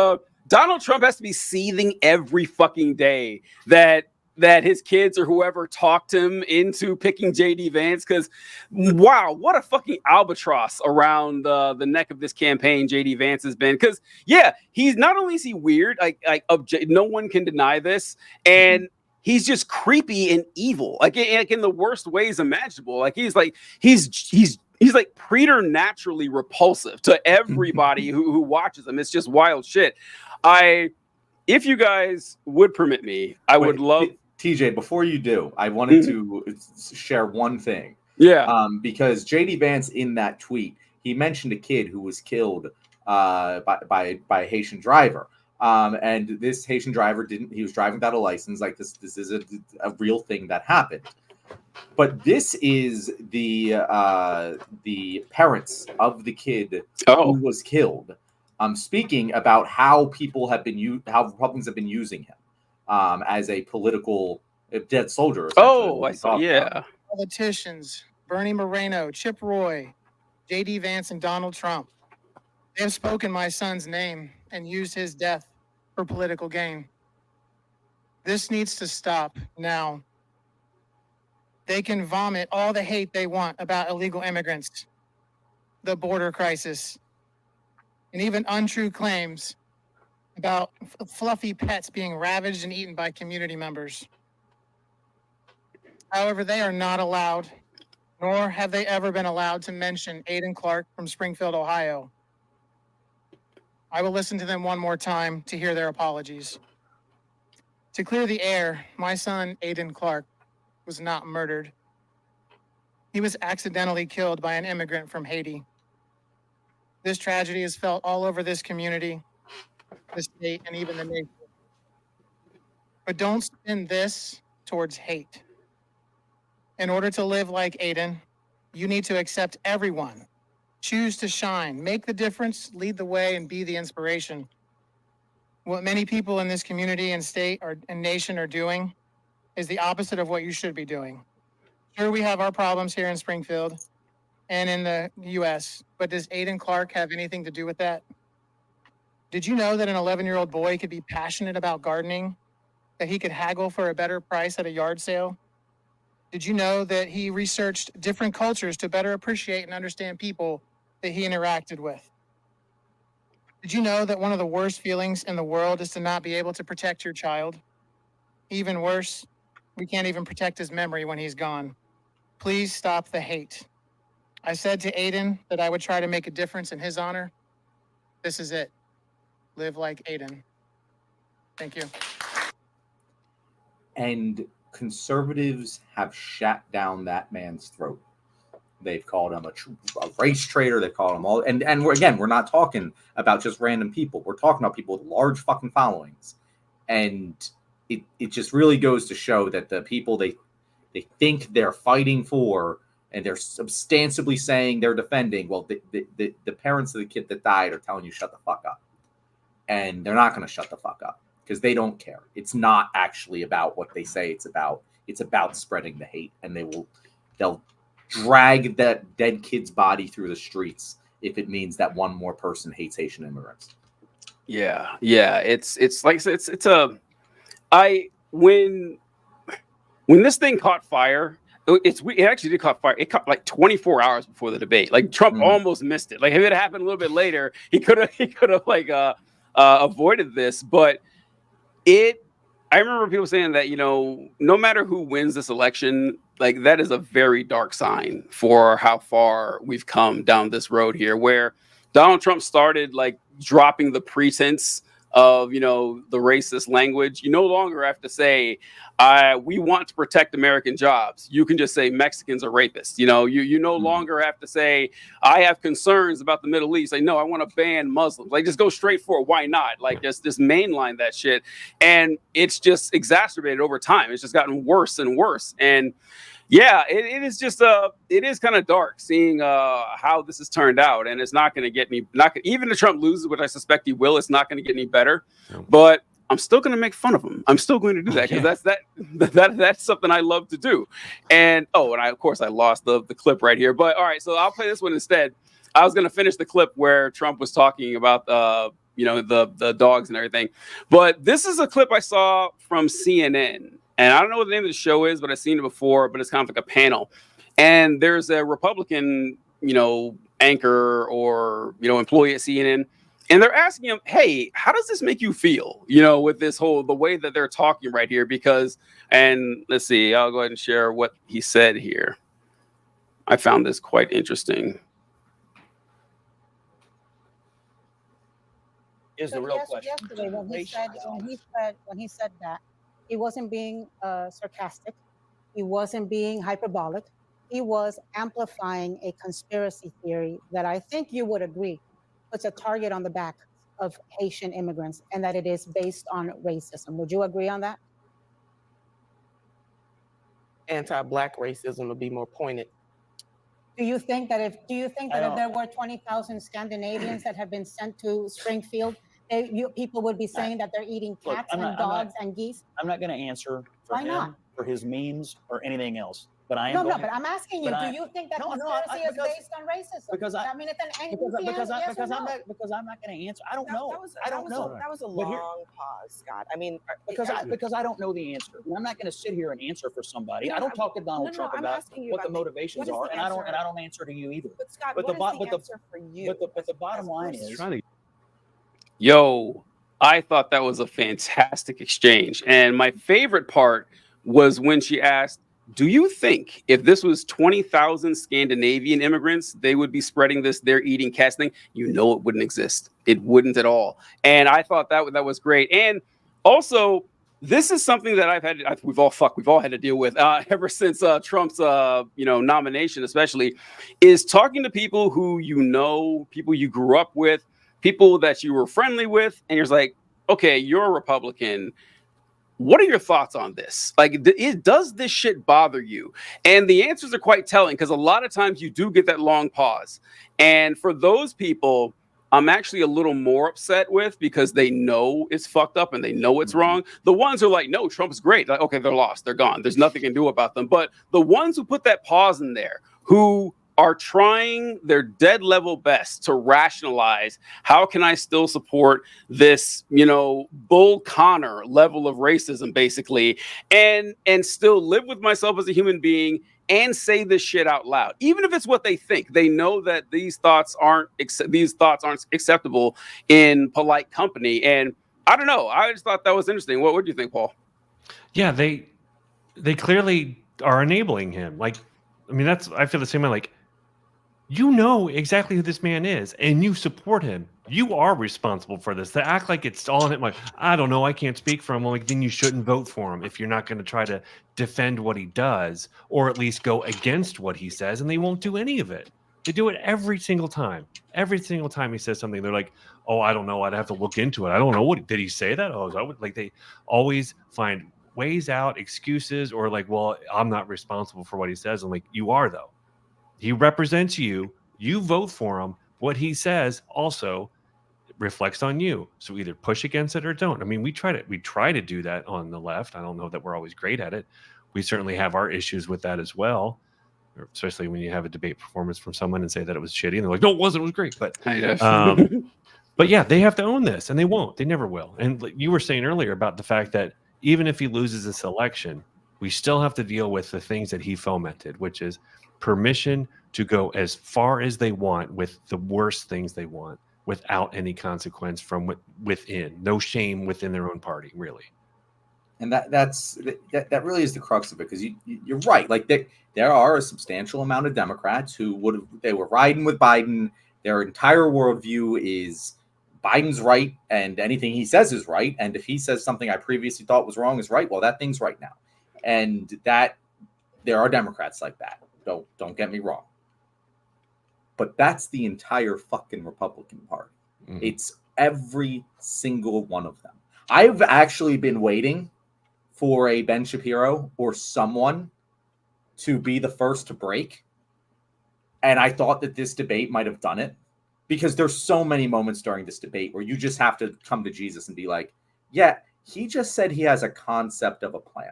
Donald Trump has to be seething every fucking day that his kids or whoever talked him into picking JD Vance, because wow, what a fucking albatross around the neck of this campaign JD Vance has been. Because yeah, he's not only is he weird, no one can deny this, and he's just creepy and evil, like in the worst ways imaginable. Like he's like preternaturally repulsive to everybody who watches him. It's just wild shit. If you guys would permit me, I would love. TJ, before you do, I wanted to share one thing. Yeah. Because JD Vance, in that tweet, he mentioned a kid who was killed by a Haitian driver. And this Haitian driver he was driving without a license. Like, this is a real thing that happened. But this is the parents of the kid who was killed. Speaking about how Republicans have been using him as a political dead soldier. I saw. Yeah. Politicians, Bernie Moreno, Chip Roy, JD Vance, and Donald Trump. They have spoken my son's name and used his death for political gain. This needs to stop now. They can vomit all the hate they want about illegal immigrants, the border crisis, and even untrue claims about fluffy pets being ravaged and eaten by community members. However, they are not allowed, nor have they ever been allowed, to mention Aiden Clark from Springfield, Ohio. I will listen to them one more time to hear their apologies. To clear the air, my son, Aiden Clark, was not murdered. He was accidentally killed by an immigrant from Haiti. This tragedy is felt all over this community, the state, and even the nation. But don't spin this towards hate. In order to live like Aiden, you need to accept everyone. Choose to shine, make the difference, lead the way, and be the inspiration. What many people in this community and state and nation are doing is the opposite of what you should be doing. Sure, we have our problems here in Springfield and in the U.S., but does Aiden Clark have anything to do with that? Did you know that an 11-year-old boy could be passionate about gardening, that he could haggle for a better price at a yard sale? Did you know that he researched different cultures to better appreciate and understand people that he interacted with? Did you know that one of the worst feelings in the world is to not be able to protect your child? Even worse, we can't even protect his memory when he's gone. Please stop the hate. I said to Aiden that I would try to make a difference in his honor. This is it. Live like Aiden. Thank you. And conservatives have shot down that man's throat. They've called him a race traitor. They called him all. And we're not talking about just random people. We're talking about people with large fucking followings. And it just really goes to show that the people they think they're fighting for and they're substantially saying they're defending, well, the parents of the kid that died are telling you shut the fuck up. And they're not going to shut the fuck up because they don't care. It's not actually about what they say it's about. It's about spreading the hate. And they'll drag that dead kid's body through the streets if it means that one more person hates Haitian immigrants. Yeah. It's like when this thing caught fire, it actually did caught fire. It caught like 24 hours before the debate. Like Trump almost missed it. Like if it had happened a little bit later, he could have like avoided this. But I remember people saying that, no matter who wins this election, like that is a very dark sign for how far we've come down this road here, where Donald Trump started like dropping the pretense of, you know, the racist language. You no longer have to say, we want to protect American jobs. You can just say Mexicans are rapists. You know, you no longer have to say, I have concerns about the Middle East. Like, no, I want to ban Muslims. Like, just go straight for it. Why not? Like, just mainline that shit. And it's just exacerbated over time. It's just gotten worse and worse. And yeah, it is just it is kind of dark seeing how this has turned out, and it's not going to get me. Even if Trump loses, which I suspect he will, it's not going to get any better. But I'm still going to make fun of him. I'm still going to do that because that's something I love to do. And of course I lost the clip right here. But all right, so I'll play this one instead. I was going to finish the clip where Trump was talking about the dogs and everything, but this is a clip I saw from CNN. And I don't know what the name of the show is, but I've seen it before, but it's kind of like a panel. And there's a Republican, anchor or, employee at CNN. And they're asking him, hey, how does this make you feel, with this the way that they're talking right here? And let's see, I'll go ahead and share what he said here. I found this quite interesting. Is the real question. Yesterday, when he said that, he wasn't being sarcastic. He wasn't being hyperbolic. He was amplifying a conspiracy theory that I think you would agree puts a target on the back of Haitian immigrants, and that it is based on racism. Would you agree on that? Anti-Black racism would be more pointed. Do you think that if there were 20,000 Scandinavians that have been sent to Springfield, people would be saying that they're eating cats and dogs and geese? I'm not going to answer for him, for his memes or anything else. But I am. But I'm asking you: do you think that conspiracy is based on racism? Because I'm not going to answer. I don't know. I don't know. That was a long pause, Scott. I mean, because I don't know the answer. And I'm not going to sit here and answer for somebody. I don't talk to Donald Trump about what the motivations are, and I don't answer to you either. But Scott, what is the answer for you? But the bottom line is. Yo, I thought that was a fantastic exchange. And my favorite part was when she asked, do you think if this was 20,000 Scandinavian immigrants, they would be spreading this "they're eating cats" thing? It wouldn't exist. It wouldn't at all. And I thought that was great. And also, this is something that we've all had to deal with ever since Trump's nomination, especially, is talking to people who people you grew up with, people that you were friendly with, and you're like, okay, you're a Republican. What are your thoughts on this? Like, does this shit bother you? And the answers are quite telling, because a lot of times you do get that long pause. And for those people, I'm actually a little more upset with, because they know it's fucked up and they know it's wrong. The ones who are like, no, Trump's great. Like, okay, they're lost. They're gone. There's nothing you can do about them. But the ones who put that pause in there, who are trying their dead level best to rationalize, how can I still support this, Bull Connor level of racism, basically, and still live with myself as a human being and say this shit out loud, even if it's what they think. They know that these thoughts aren't acceptable in polite company. And I don't know. I just thought that was interesting. What do you think, Paul? Yeah, they clearly are enabling him. Like, I mean, I feel the same way. Like, you know exactly who this man is, and you support him. You are responsible for this. To act like it's all in it, like, I don't know, I can't speak for him. Well, like, then you shouldn't vote for him if you're not going to try to defend what he does, or at least go against what he says, and they won't do any of it. They do it every single time. Every single time he says something, they're like, oh, I don't know, I'd have to look into it. I don't know, what did he say that? Oh, they always find ways out, excuses, or like, well, I'm not responsible for what he says. I'm like, you are, though. He represents you. You vote for him. What he says also reflects on you. So either push against it or don't. I mean, we try to do that on the left. I don't know that we're always great at it. We certainly have our issues with that as well, especially when you have a debate performance from someone and say that it was shitty, and they're like, no, it wasn't. It was great. But but yeah, they have to own this, and they won't. They never will. And you were saying earlier about the fact that even if he loses this election, we still have to deal with the things that he fomented, which is permission to go as far as they want with the worst things they want without any consequence from within. No shame within their own party, really. And that really is the crux of it, because you're right. Like, there are a substantial amount of Democrats who they were riding with Biden. Their entire worldview is Biden's right and anything he says is right. And if he says something I previously thought was wrong is right, well, that thing's right now. And that there are Democrats like that. Don't get me wrong. But that's the entire fucking Republican Party. Mm-hmm. It's every single one of them. I've actually been waiting for a Ben Shapiro or someone to be the first to break. And I thought that this debate might have done it, because there's so many moments during this debate where you just have to come to Jesus and be like, yeah, he just said he has a concept of a plan.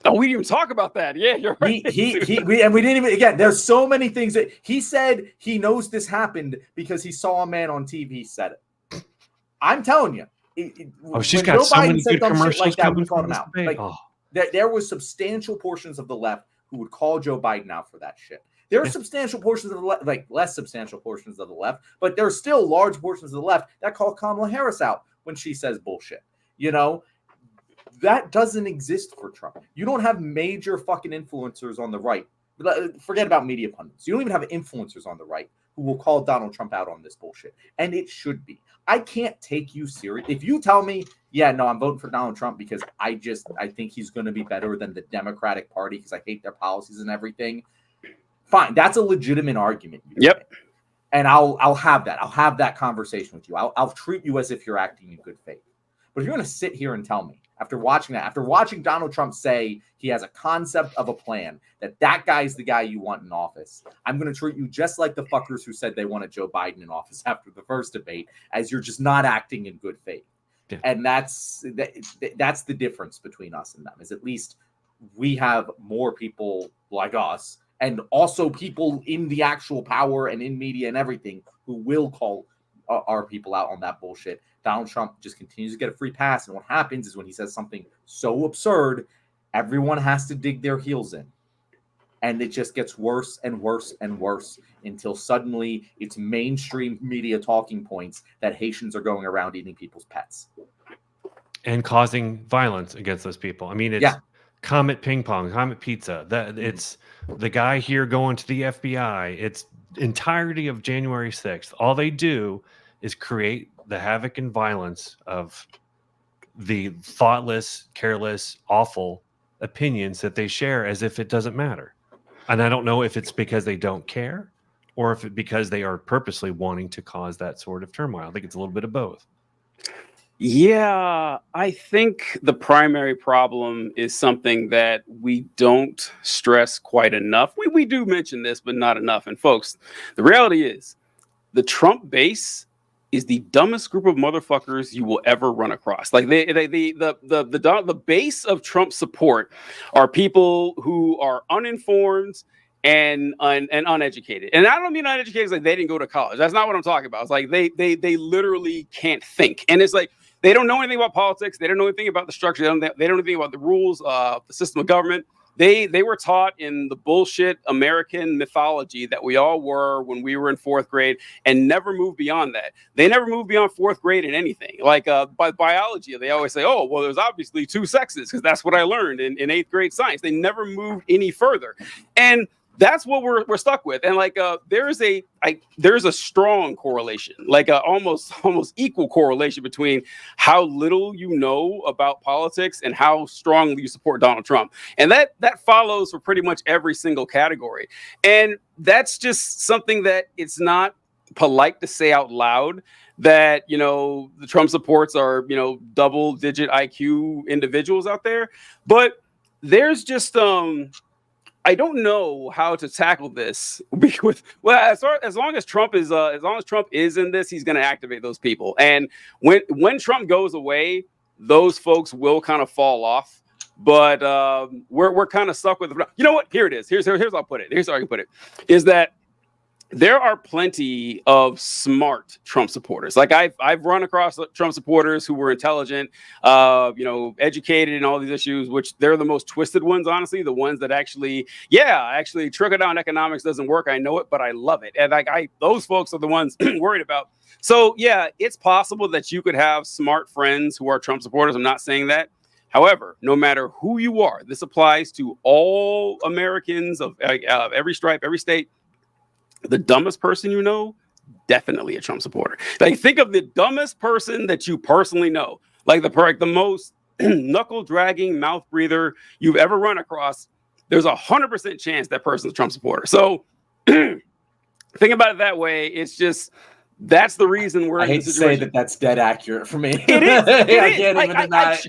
Oh, we didn't even talk about that. Yeah, you're right. We didn't even, again, there's so many things that he said he knows this happened because he saw a man on TV said it. I'm telling you. She's got so many good commercials coming from this debate. There was substantial portions of the left who would call Joe Biden out for that shit. There are substantial portions of the left, like less substantial portions of the left, but there are still large portions of the left that call Kamala Harris out when she says bullshit. You know, that doesn't exist for Trump. You don't have major fucking influencers on the right. Forget about media pundits. You don't even have influencers on the right who will call Donald Trump out on this bullshit. And it should be. I can't take you serious. If you tell me, yeah, no, I'm voting for Donald Trump because I think he's going to be better than the Democratic Party because I hate their policies and everything. Fine. That's a legitimate argument. Yep. And I'll have that. I'll have that conversation with you. I'll treat you as if you're acting in good faith. But if you're going to sit here and tell me, after watching Donald Trump say he has a concept of a plan, that guy's the guy you want in office, I'm going to treat you just like the fuckers who said they wanted Joe Biden in office after the first debate, as you're just not acting in good faith. Yeah. And that's the difference between us and them, is at least we have more people like us, and also people in the actual power and in media and everything who will call our people out on that bullshit. Donald Trump just continues to get a free pass. And what happens is when he says something so absurd, everyone has to dig their heels in. And it just gets worse and worse and worse until suddenly it's mainstream media talking points that Haitians are going around eating people's pets. And causing violence against those people. I mean, it's Comet Ping Pong, Comet Pizza. It's the guy here going to the FBI. It's entirety of January 6th. All they do is create the havoc and violence of the thoughtless, careless, awful opinions that they share as if it doesn't matter. And I don't know if it's because they don't care or if it's because they are purposely wanting to cause that sort of turmoil. I think it's a little bit of both. Yeah, I think the primary problem is something that we don't stress quite enough. We do mention this, but not enough. And folks, the reality is the Trump base is the dumbest group of motherfuckers you will ever run across. Like the base of Trump support are people who are uninformed and uneducated. And I don't mean uneducated like they didn't go to college. That's not what I'm talking about. It's like they literally can't think. And it's like they don't know anything about politics. They don't know anything about the structure. They don't know anything about the rules of the system of government. They were taught in the bullshit American mythology that we all were when we were in fourth grade and never moved beyond that. They never moved beyond fourth grade in anything. Like by biology, they always say, oh, well, there's obviously two sexes because that's what I learned in eighth grade science. They never moved any further. And that's what we're stuck with. And like there's a strong correlation, like almost equal correlation between how little you know about politics and how strongly you support Donald Trump. And that follows for pretty much every single category. And that's just something that it's not polite to say out loud, that, you know, the Trump supports are, you know, double digit IQ individuals out there. But there's just I don't know how to tackle this because, well, as long as Trump is in this, he's going to activate those people. And when Trump goes away, those folks will kind of fall off. But we're kind of stuck with, you know what? Here it is. Here's how I'll put it. Here's how I can put it. Is that there are plenty of smart Trump supporters. Like I've run across Trump supporters who were intelligent, educated in all these issues, which they're the most twisted ones, honestly, the ones that actually trickle down economics doesn't work. I know it, but I love it. And those folks are the ones worried about. So yeah, it's possible that you could have smart friends who are Trump supporters. I'm not saying that. However, no matter who you are, this applies to all Americans of every stripe, every state. The dumbest person you know definitely a Trump supporter. Like, think of the dumbest person that you personally know, like the most knuckle dragging mouth breather you've ever run across. There's 100% chance that person's a Trump supporter. So think about it that way. It's just, that's the reason we're I in hate this to say situation. that that's dead accurate for me. It is.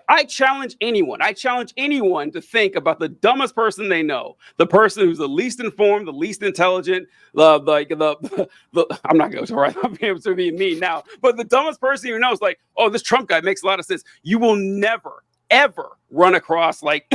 I challenge anyone. I challenge anyone to think about the dumbest person they know, the person who's the least informed, the least intelligent, I'm not going to try not be able to be mean now, but the dumbest person you know is like, oh, this Trump guy makes a lot of sense. You will never, ever run across like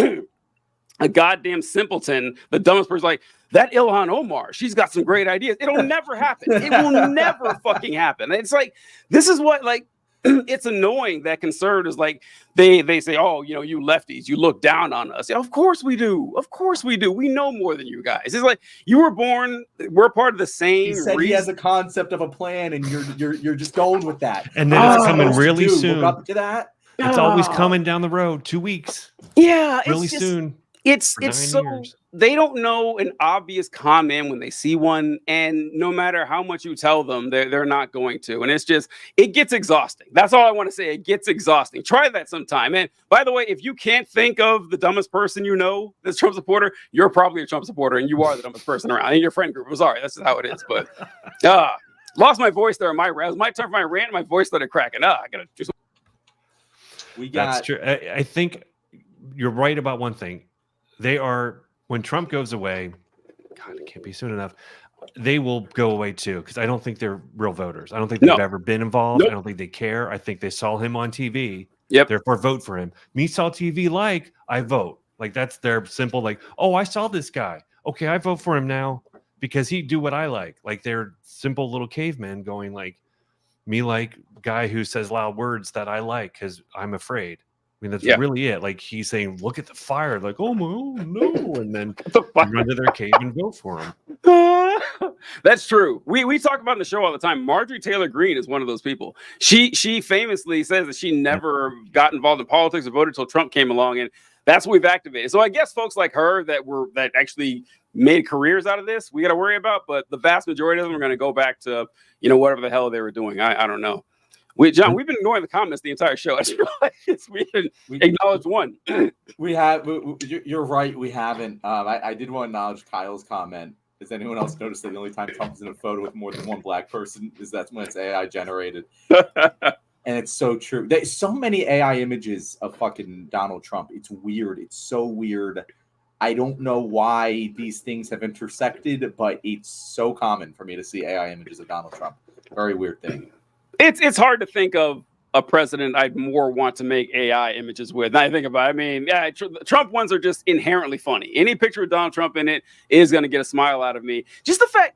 a goddamn simpleton, the dumbest person, like that Ilhan Omar, she's got some great ideas. It'll never happen. It will never fucking happen. It's like, this is what, like, it's annoying that conservatives, like, they say, oh, you know, you lefties, you look down on us. Yeah, of course we do. Of course we do. We know more than you guys. It's like, you were born, we're part of the same. He said he has a concept of a plan, and you're just going with that. And then it's coming really soon. Look up to that. It's always coming down the road. 2 weeks. Yeah, really soon. It's so years. They don't know an obvious con man when they see one, and no matter how much you tell them, they're not going to. And it's just, it gets exhausting. That's all I want to say. It gets exhausting. Try that sometime. And by the way, if you can't think of the dumbest person you know that's Trump supporter, you're probably a Trump supporter, and you are the dumbest person around in your friend group. I'm sorry, that's just how it is. But lost my voice there. It was my turn for my rant. My voice started cracking. I gotta do something. That's true. I think you're right about one thing. They are, when Trump goes away, God, it can't be soon enough, they will go away too, because I don't think they're real voters. I don't think they've ever been involved. I don't think they care. I think they saw him on TV. Therefore, vote for him. Me saw TV, like, I vote. Like, that's their simple, like, oh, I saw this guy. Okay, I vote for him now because he do what I like. Like, they're simple little cavemen going like, me like guy who says loud words that I like because I'm afraid. I mean, that's really it. Like, he's saying, look at the fire. Like, oh, no. And then run to their cave and vote for him. That's true. We talk about in the show all the time. Marjorie Taylor Greene is one of those people. She famously says that she never got involved in politics or voted until Trump came along. And that's what we've activated. So I guess folks like her that actually made careers out of this, we got to worry about. But the vast majority of them are going to go back to, you know, whatever the hell they were doing. I don't know. John, we've been ignoring the comments the entire show. We didn't acknowledge one. You're right. We haven't. I did want to acknowledge Kyle's comment. Has anyone else noticed that the only time Trump is in a photo with more than one black person is that's when it's AI generated? And it's so true. There's so many AI images of fucking Donald Trump. It's weird. It's so weird. I don't know why these things have intersected, but it's so common for me to see AI images of Donald Trump. Very weird thing. It's hard to think of a president I'd more want to make AI images with. And I think about it. I mean, yeah, Trump ones are just inherently funny. Any picture of Donald Trump in it is going to get a smile out of me. Just the fact,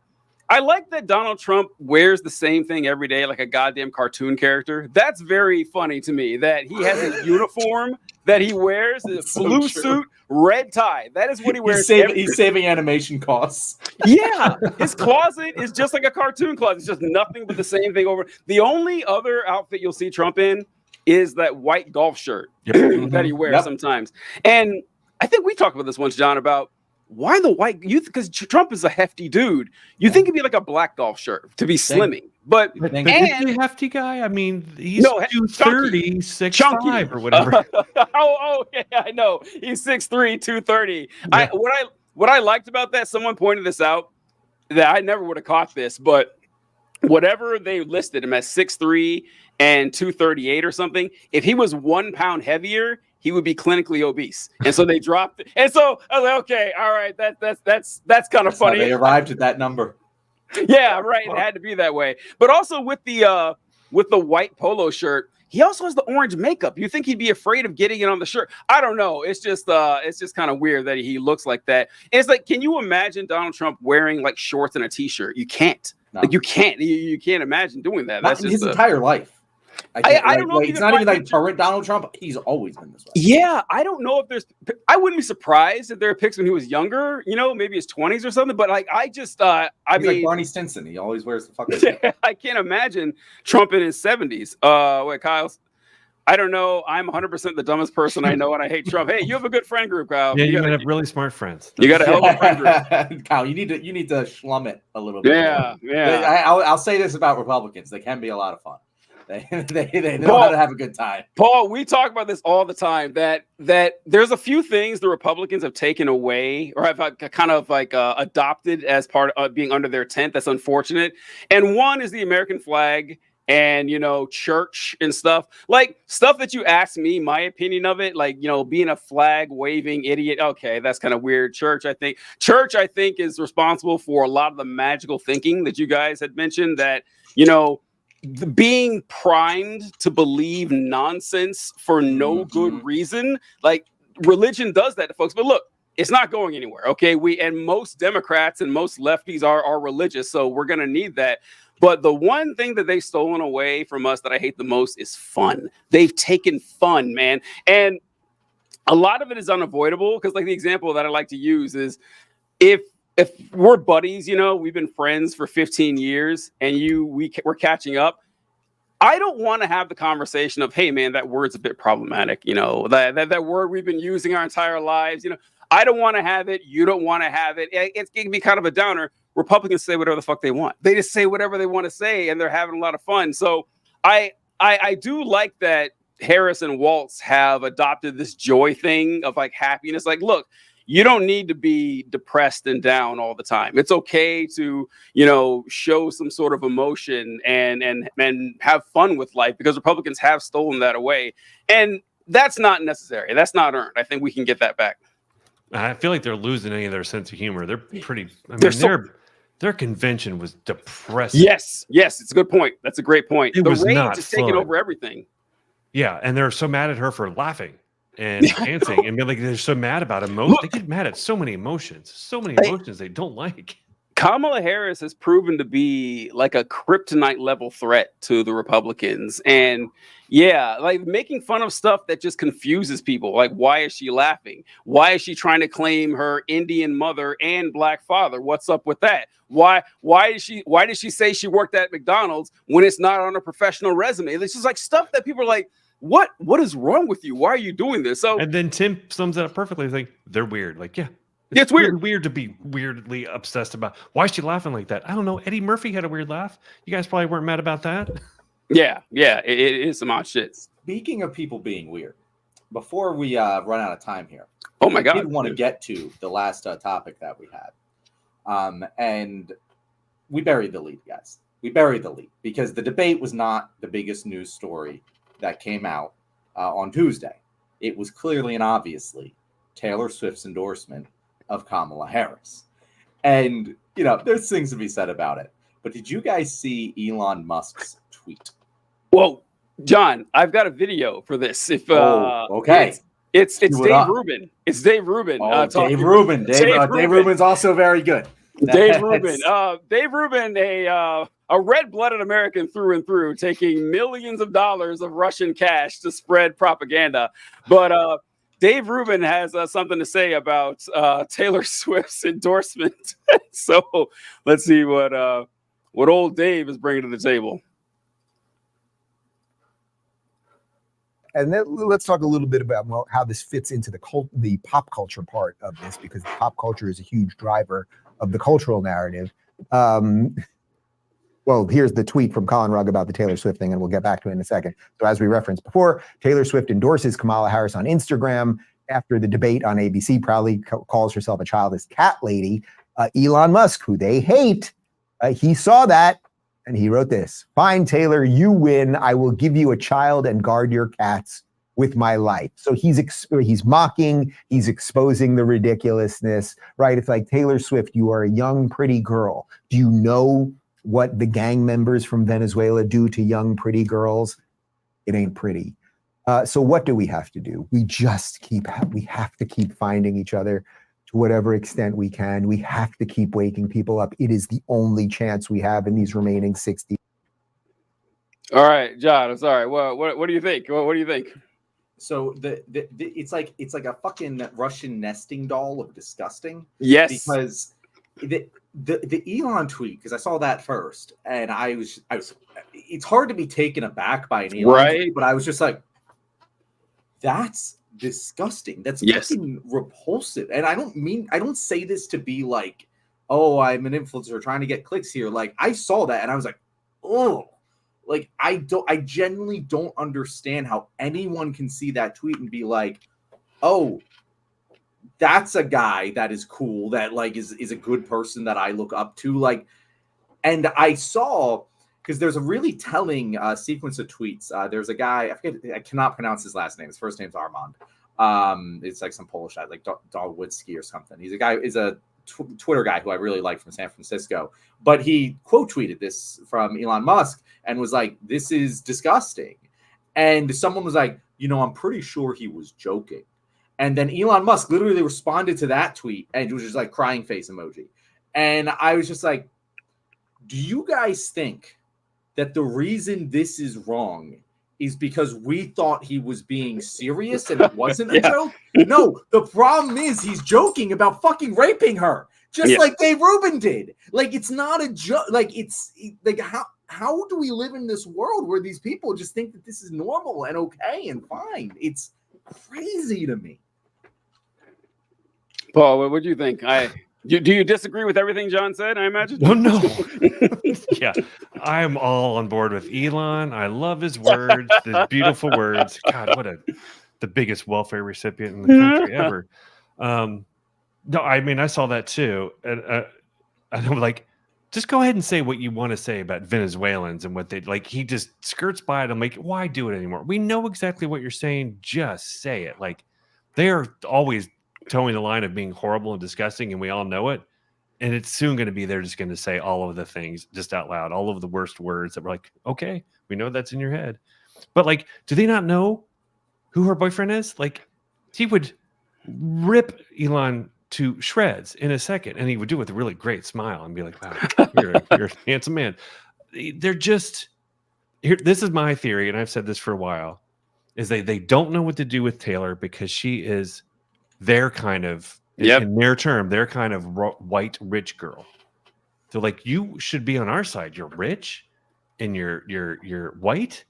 I like that Donald Trump wears the same thing every day, like a goddamn cartoon character. That's very funny to me, that he has a uniform that he wears, a blue suit, red tie. That is what he wears. He's saving animation costs. Yeah, his closet is just like a cartoon closet. It's just nothing but the same thing over. The only other outfit you'll see Trump in is that white golf shirt that he wears sometimes. And I think we talked about this once, John, about why the white youth, because Trump is a hefty dude. You think it'd be like a black golf shirt to be slimming, but is he a hefty guy? I mean, he's 230, 6'5" or whatever. oh yeah, I know. He's 6'3", 230. Yeah. What I liked about that, someone pointed this out that I never would have caught this, but whatever they listed him as 6'3" and 238 or something, if he was 1 pound heavier, he would be clinically obese. And so they dropped it. And so I was like, okay, all right, that's kind of funny. They arrived at that number. Yeah, right. It had to be that way. But also with the white polo shirt, he also has the orange makeup. You think he'd be afraid of getting it on the shirt? I don't know. It's just kind of weird that he looks like that. And it's like, can you imagine Donald Trump wearing like shorts and a t-shirt? You can't. No. Like you can't imagine doing that. That's just his entire life. I don't know. It's not even like current Donald Trump. He's always been this way. Yeah, I don't know if I wouldn't be surprised if there are pics when he was younger. You know, maybe his 20s or something. But like, I mean, like Barney Stinson. He always wears the fucking. I can't imagine Trump in his 70s. Wait, Kyle's. I don't know. I'm 100% the dumbest person I know, and I hate Trump. Hey, you have a good friend group, Kyle. Yeah, you have really smart friends. You got a hell of a friend group. Kyle, you need to slum it a little bit. Yeah, more. yeah. I'll say this about Republicans: they can be a lot of fun. They know how to have a good time. Paul, we talk about this all the time. That there's a few things the Republicans have taken away or have kind of like adopted as part of being under their tent. That's unfortunate. And one is the American flag. And, church and stuff, like stuff that you asked me, my opinion of it, like, being a flag waving idiot. Okay, that's kind of weird. Church, I think is responsible for a lot of the magical thinking that you guys had mentioned that, being primed to believe nonsense for no good reason. Like religion does that to folks. But look, it's not going anywhere. Okay. And most Democrats and most lefties are religious. So we're going to need that. But the one thing that they've stolen away from us that I hate the most is fun. They've taken fun, man. And a lot of it is unavoidable because, like, the example that I like to use is if we're buddies, we've been friends for 15 years and we're catching up. I don't want to have the conversation of, hey, man, that word's a bit problematic. That word we've been using our entire lives. I don't want to have it. You don't want to have it. It can be kind of a downer. Republicans say whatever the fuck they want. They just say whatever they want to say, and they're having a lot of fun. So I do like that Harris and Waltz have adopted this joy thing of like happiness. Like, look, you don't need to be depressed and down all the time. It's okay to, show some sort of emotion and have fun with life because Republicans have stolen that away. And that's not necessary. That's not earned. I think we can get that back. I feel like they're losing any of their sense of humor. They're pretty. I mean, their convention was depressing. Yes, it's a good point. That's a great point. It was rage not is taking over everything. Yeah, and they're so mad at her for laughing and dancing, and they're so mad about emotion. They get mad at so many emotions, they don't like. Kamala Harris has proven to be like a kryptonite level threat to the Republicans. And yeah, like making fun of stuff that just confuses people. Like, why is she laughing? Why is she trying to claim her Indian mother and black father? What's up with that? Why did she say she worked at McDonald's when it's not on a professional resume? It's just like stuff that people are like, what is wrong with you? Why are you doing this? So, and then Tim sums it up perfectly. He's like, they're weird. Like, yeah. It's weird. Weird to be weirdly obsessed about. Why is she laughing like that? I don't know. Eddie Murphy had a weird laugh. You guys probably weren't mad about that. Yeah, it is some odd shit. Speaking of people being weird, before we run out of time here, oh my God, I did want to get to the last topic that we had, and we buried the lead, guys. We buried the lead because the debate was not the biggest news story that came out on Tuesday. It was clearly and obviously Taylor Swift's endorsement of Kamala Harris. And, there's things to be said about it. But did you guys see Elon Musk's tweet? Well, John, I've got a video for this. If okay. It's Dave Rubin. It's Dave Rubin. Dave Rubin. Dave Rubin's also very good. Dave Rubin. Dave Rubin, a red-blooded American through and through, taking millions of dollars of Russian cash to spread propaganda. But Dave Rubin has something to say about Taylor Swift's endorsement. So let's see what old Dave is bringing to the table. And then let's talk a little bit about how this fits into the pop culture part of this, because pop culture is a huge driver of the cultural narrative. Well, here's the tweet from Colin Rugg about the Taylor Swift thing, and we'll get back to it in a second. So as we referenced before, Taylor Swift endorses Kamala Harris on Instagram after the debate on ABC, proudly calls herself a childless cat lady. Elon Musk, who they hate, he saw that, and he wrote this: "Fine, Taylor, you win. I will give you a child and guard your cats with my life." So he's mocking, he's exposing the ridiculousness, right? It's like, Taylor Swift, you are a young, pretty girl. Do you know what the gang members from Venezuela do to young, pretty girls? It ain't pretty. So what do we have to do? We have to keep finding each other to whatever extent we can. We have to keep waking people up. It is the only chance we have in these remaining 60. All right, John, I'm sorry. What do you think? What do you think? So it's like a fucking Russian nesting doll of disgusting. Yes. Because the Elon tweet, because I saw that first, and I was it's hard to be taken aback by an Elon tweet, but I was just like, that's disgusting. That's Yes. fucking repulsive. And I don't say this to be like, oh, I'm an influencer trying to get clicks here. Like, I saw that and I was like, oh, like, I genuinely don't understand how anyone can see that tweet and be like, oh, that's a guy that is cool, that like is a good person that I look up to. Like, and I saw, because there's a really telling sequence of tweets. There's a guy, I cannot pronounce his last name. His first name's Armand. It's like some Polish guy, like Dawidski or something. He's a Twitter guy who I really like from San Francisco. But he quote tweeted this from Elon Musk and was like, "This is disgusting." And someone was like, I'm pretty sure he was joking. And then Elon Musk literally responded to that tweet and it was just like crying face emoji. And I was just like, do you guys think that the reason this is wrong is because we thought he was being serious and it wasn't a joke? No, the problem is he's joking about fucking raping her, just like Dave Rubin did. Like, it's not a joke. Like, it's like, how do we live in this world where these people just think that this is normal and okay and fine? It's crazy to me. Paul, what do you think? Do you disagree with everything John said, I imagine? No. Yeah, I'm all on board with Elon. I love his words, the beautiful words. God, the biggest welfare recipient in the country ever. No, I mean, I saw that too. And I'm like, just go ahead and say what you want to say about Venezuelans and what they like. He just skirts by it. I'm like, why do it anymore? We know exactly what you're saying. Just say it. Like, they are always towing the line of being horrible and disgusting, and we all know it. And it's soon going to be they're just going to say all of the things just out loud, all of the worst words that we're like, okay, we know that's in your head. But like, do they not know who her boyfriend is? Like, he would rip Elon to shreds in a second, and he would do it with a really great smile and be like, wow, you're a handsome man. They're just here. This is my theory, and I've said this for a while, is they don't know what to do with Taylor because she is their kind of, in their term, their kind of white rich girl. So like, you should be on our side. You're rich and you're white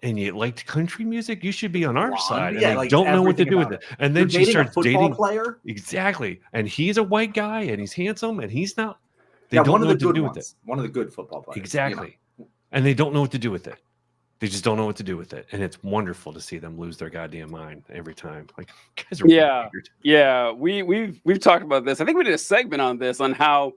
and you liked country music. You should be on our side. And they don't know what to do with it. And then she starts dating a player. Exactly. And he's a white guy and he's handsome and he's not. They don't know what to do with it. One of the good football players. Exactly. And they don't know what to do with it. They just don't know what to do with it. And it's wonderful to see them lose their goddamn mind every time. Like, guys are weird. Yeah. We've talked about this. I think we did a segment on this, on how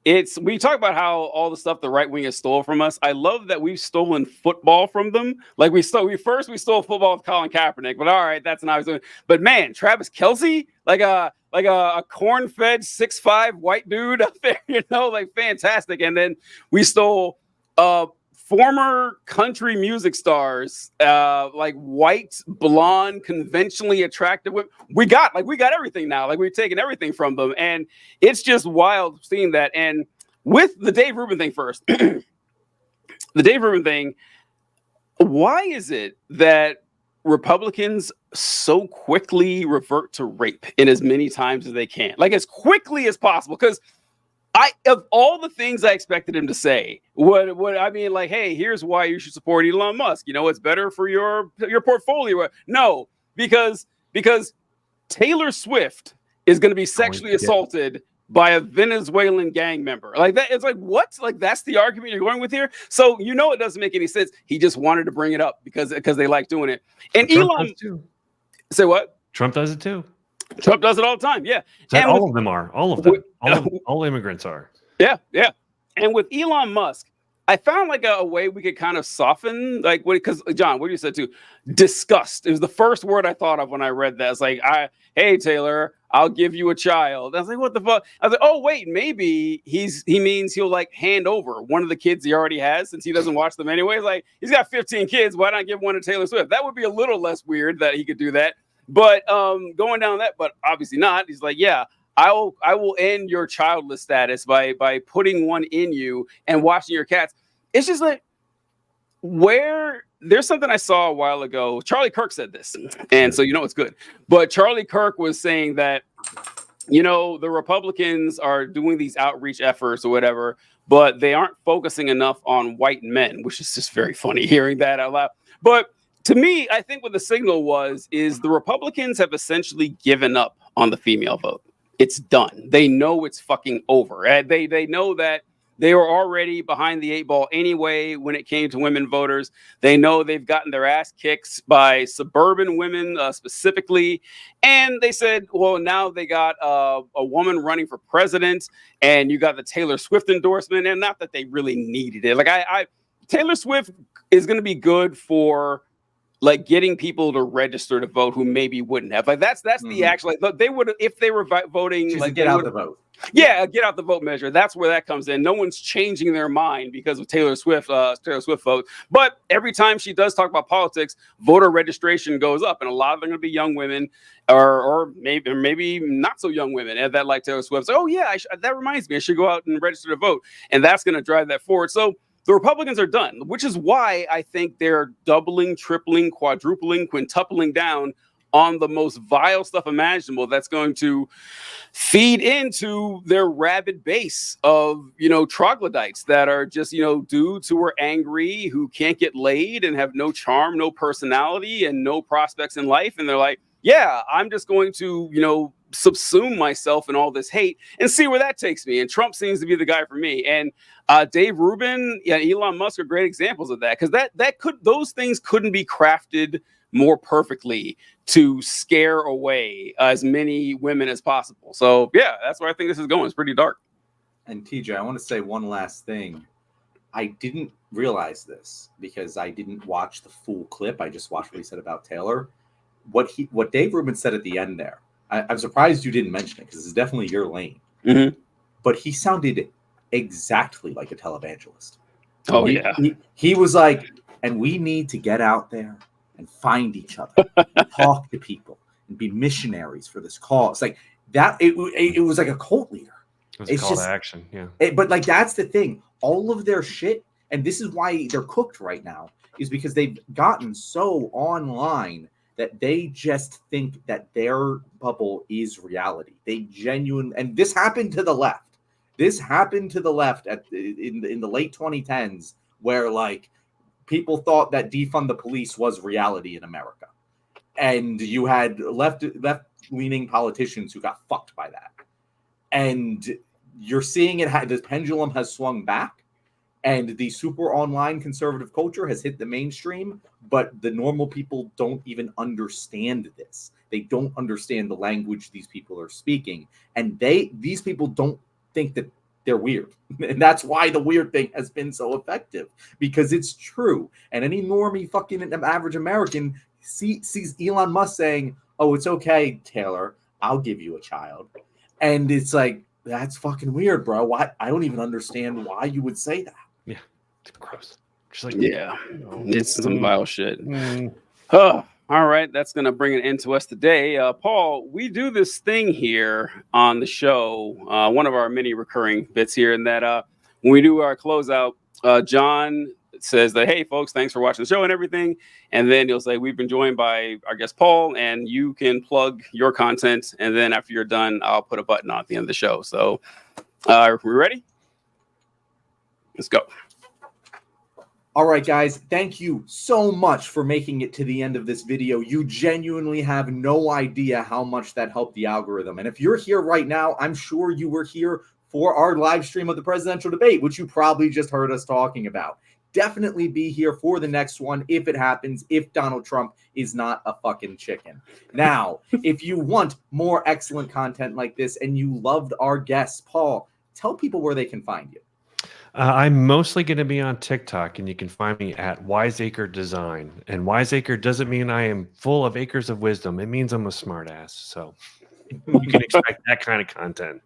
we talk about how all the stuff the right wing has stole from us. I love that we've stolen football from them. Like, we stole football with Colin Kaepernick, but all right, that's not doing. But man, Travis Kelce, like a corn-fed 6'5" white dude up there, like, fantastic. And then we stole former country music stars, like white, blonde, conventionally attractive women. We got everything now. Like, we've taken everything from them. And it's just wild seeing that. And with the Dave Rubin thing first, the Dave Rubin thing, why is it that Republicans so quickly revert to rape in as many times as they can? Like, as quickly as possible. Because of all the things I expected him to say, what I mean, like, hey, here's why you should support Elon Musk. It's better for your portfolio. No, because Taylor Swift is going to be sexually assaulted by a Venezuelan gang member. Like, that, it's like, what? Like, that's the argument you're going with here? So it doesn't make any sense. He just wanted to bring it up because they like doing it. And Trump Elon, does too. Say what? Trump does it too. Trump does it all the time. Yeah. And all of them are. All of them. All immigrants are. Yeah. Yeah. And with Elon Musk, I found like a way we could kind of soften, like, because John, what you said too, disgust. It was the first word I thought of when I read that. It's like, hey, Taylor, I'll give you a child. I was like, what the fuck? I was like, oh, wait, maybe he means he'll like hand over one of the kids he already has, since he doesn't watch them anyway. Like, he's got 15 kids. Why not give one to Taylor Swift? That would be a little less weird that he could do that. But going down that, but obviously not. He's like, yeah, I will end your childless status by putting one in you and watching your cats. It's just like, there's something I saw a while ago. Charlie Kirk said this, and so it's good. But Charlie Kirk was saying that, the Republicans are doing these outreach efforts or whatever, but they aren't focusing enough on white men, which is just very funny hearing that out loud. But to me, I think what the signal is the Republicans have essentially given up on the female vote. It's done. They know it's fucking over. They know that they were already behind the 8 ball anyway when it came to women voters. They know they've gotten their ass kicked by suburban women specifically. And they said, well, now they got a woman running for president, and you got the Taylor Swift endorsement. And not that they really needed it. Like Taylor Swift is going to be good for like getting people to register to vote who maybe wouldn't have. Like that's the actual, like, they would, if they were voting, She's like get out the vote. Yeah, get out the vote measure. That's where that comes in. No one's changing their mind because of Taylor Swift vote. But every time she does talk about politics, voter registration goes up, and a lot of them are going to be young women, or maybe not so young women that like Taylor Swift. So, oh yeah, that reminds me, I should go out and register to vote, and that's going to drive that forward. So the Republicans are done, which is why I think they're doubling, tripling, quadrupling, quintupling down on the most vile stuff imaginable that's going to feed into their rabid base of, troglodytes that are just, dudes who are angry, who can't get laid and have no charm, no personality, and no prospects in life. And they're like, yeah, I'm just going to, subsume myself in all this hate and see where that takes me. And Trump seems to be the guy for me. And Dave Rubin, Elon Musk are great examples of that, because those things couldn't be crafted more perfectly to scare away as many women as possible. So yeah, that's where I think this is going. It's pretty dark. And TJ, I want to say one last thing. I didn't realize this because I didn't watch the full clip. I just watched what he said about Taylor. What Dave Rubin said at the end there, I'm surprised you didn't mention it, because it's definitely your lane. Mm-hmm. But he sounded exactly like a televangelist. Oh, He was like, and we need to get out there and find each other, and talk to people, and be missionaries for this cause. Like that, it was like a cult leader. It was a call to action, yeah. But like that's the thing. All of their shit, and this is why they're cooked right now, is because they've gotten so online that they just think that their bubble is reality. They and this happened to the left. This happened to the left in the late 2010s, where like people thought that defund the police was reality in America, and you had left-leaning politicians who got fucked by that. And you're seeing it. The pendulum has swung back, and the super online conservative culture has hit the mainstream, but the normal people don't even understand this. They don't understand the language these people are speaking, and these people don't think that they're weird. And that's why the weird thing has been so effective, because it's true. And any normie fucking average American sees Elon Musk saying, oh, it's okay, Taylor, I'll give you a child. And it's like, that's fucking weird, bro. Why? I don't even understand why you would say that. Yeah, it's gross. Just like, it's some vile shit. Oh, all right, that's gonna bring an end to us today. Paul, we do this thing here on the show, one of our many recurring bits here, in that when we do our closeout, John says that, hey folks, thanks for watching the show and everything, and then he'll say we've been joined by our guest Paul, and you can plug your content, and then after you're done, I'll put a button on at the end of the show. So are we ready? Let's go. All right, guys, thank you so much for making it to the end of this video. You genuinely have no idea how much that helped the algorithm. And if you're here right now, I'm sure you were here for our live stream of the presidential debate, which you probably just heard us talking about. Definitely be here for the next one if it happens, if Donald Trump is not a fucking chicken. Now, if you want more excellent content like this and you loved our guests, Paul, tell people where they can find you. I'm mostly going to be on TikTok, and you can find me at Wiseacre Design. And Wiseacre doesn't mean I am full of acres of wisdom. It means I'm a smart ass. So you can expect that kind of content.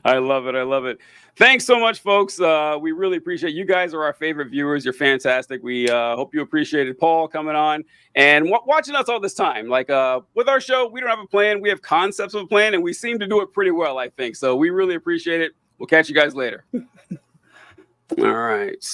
I love it. I love it. Thanks so much, folks. We really appreciate you guys are our favorite viewers. You're fantastic. We hope you appreciated Paul coming on and watching us all this time. Like with our show, we don't have a plan. We have concepts of a plan, and we seem to do it pretty well, I think. So we really appreciate it. We'll catch you guys later. All right.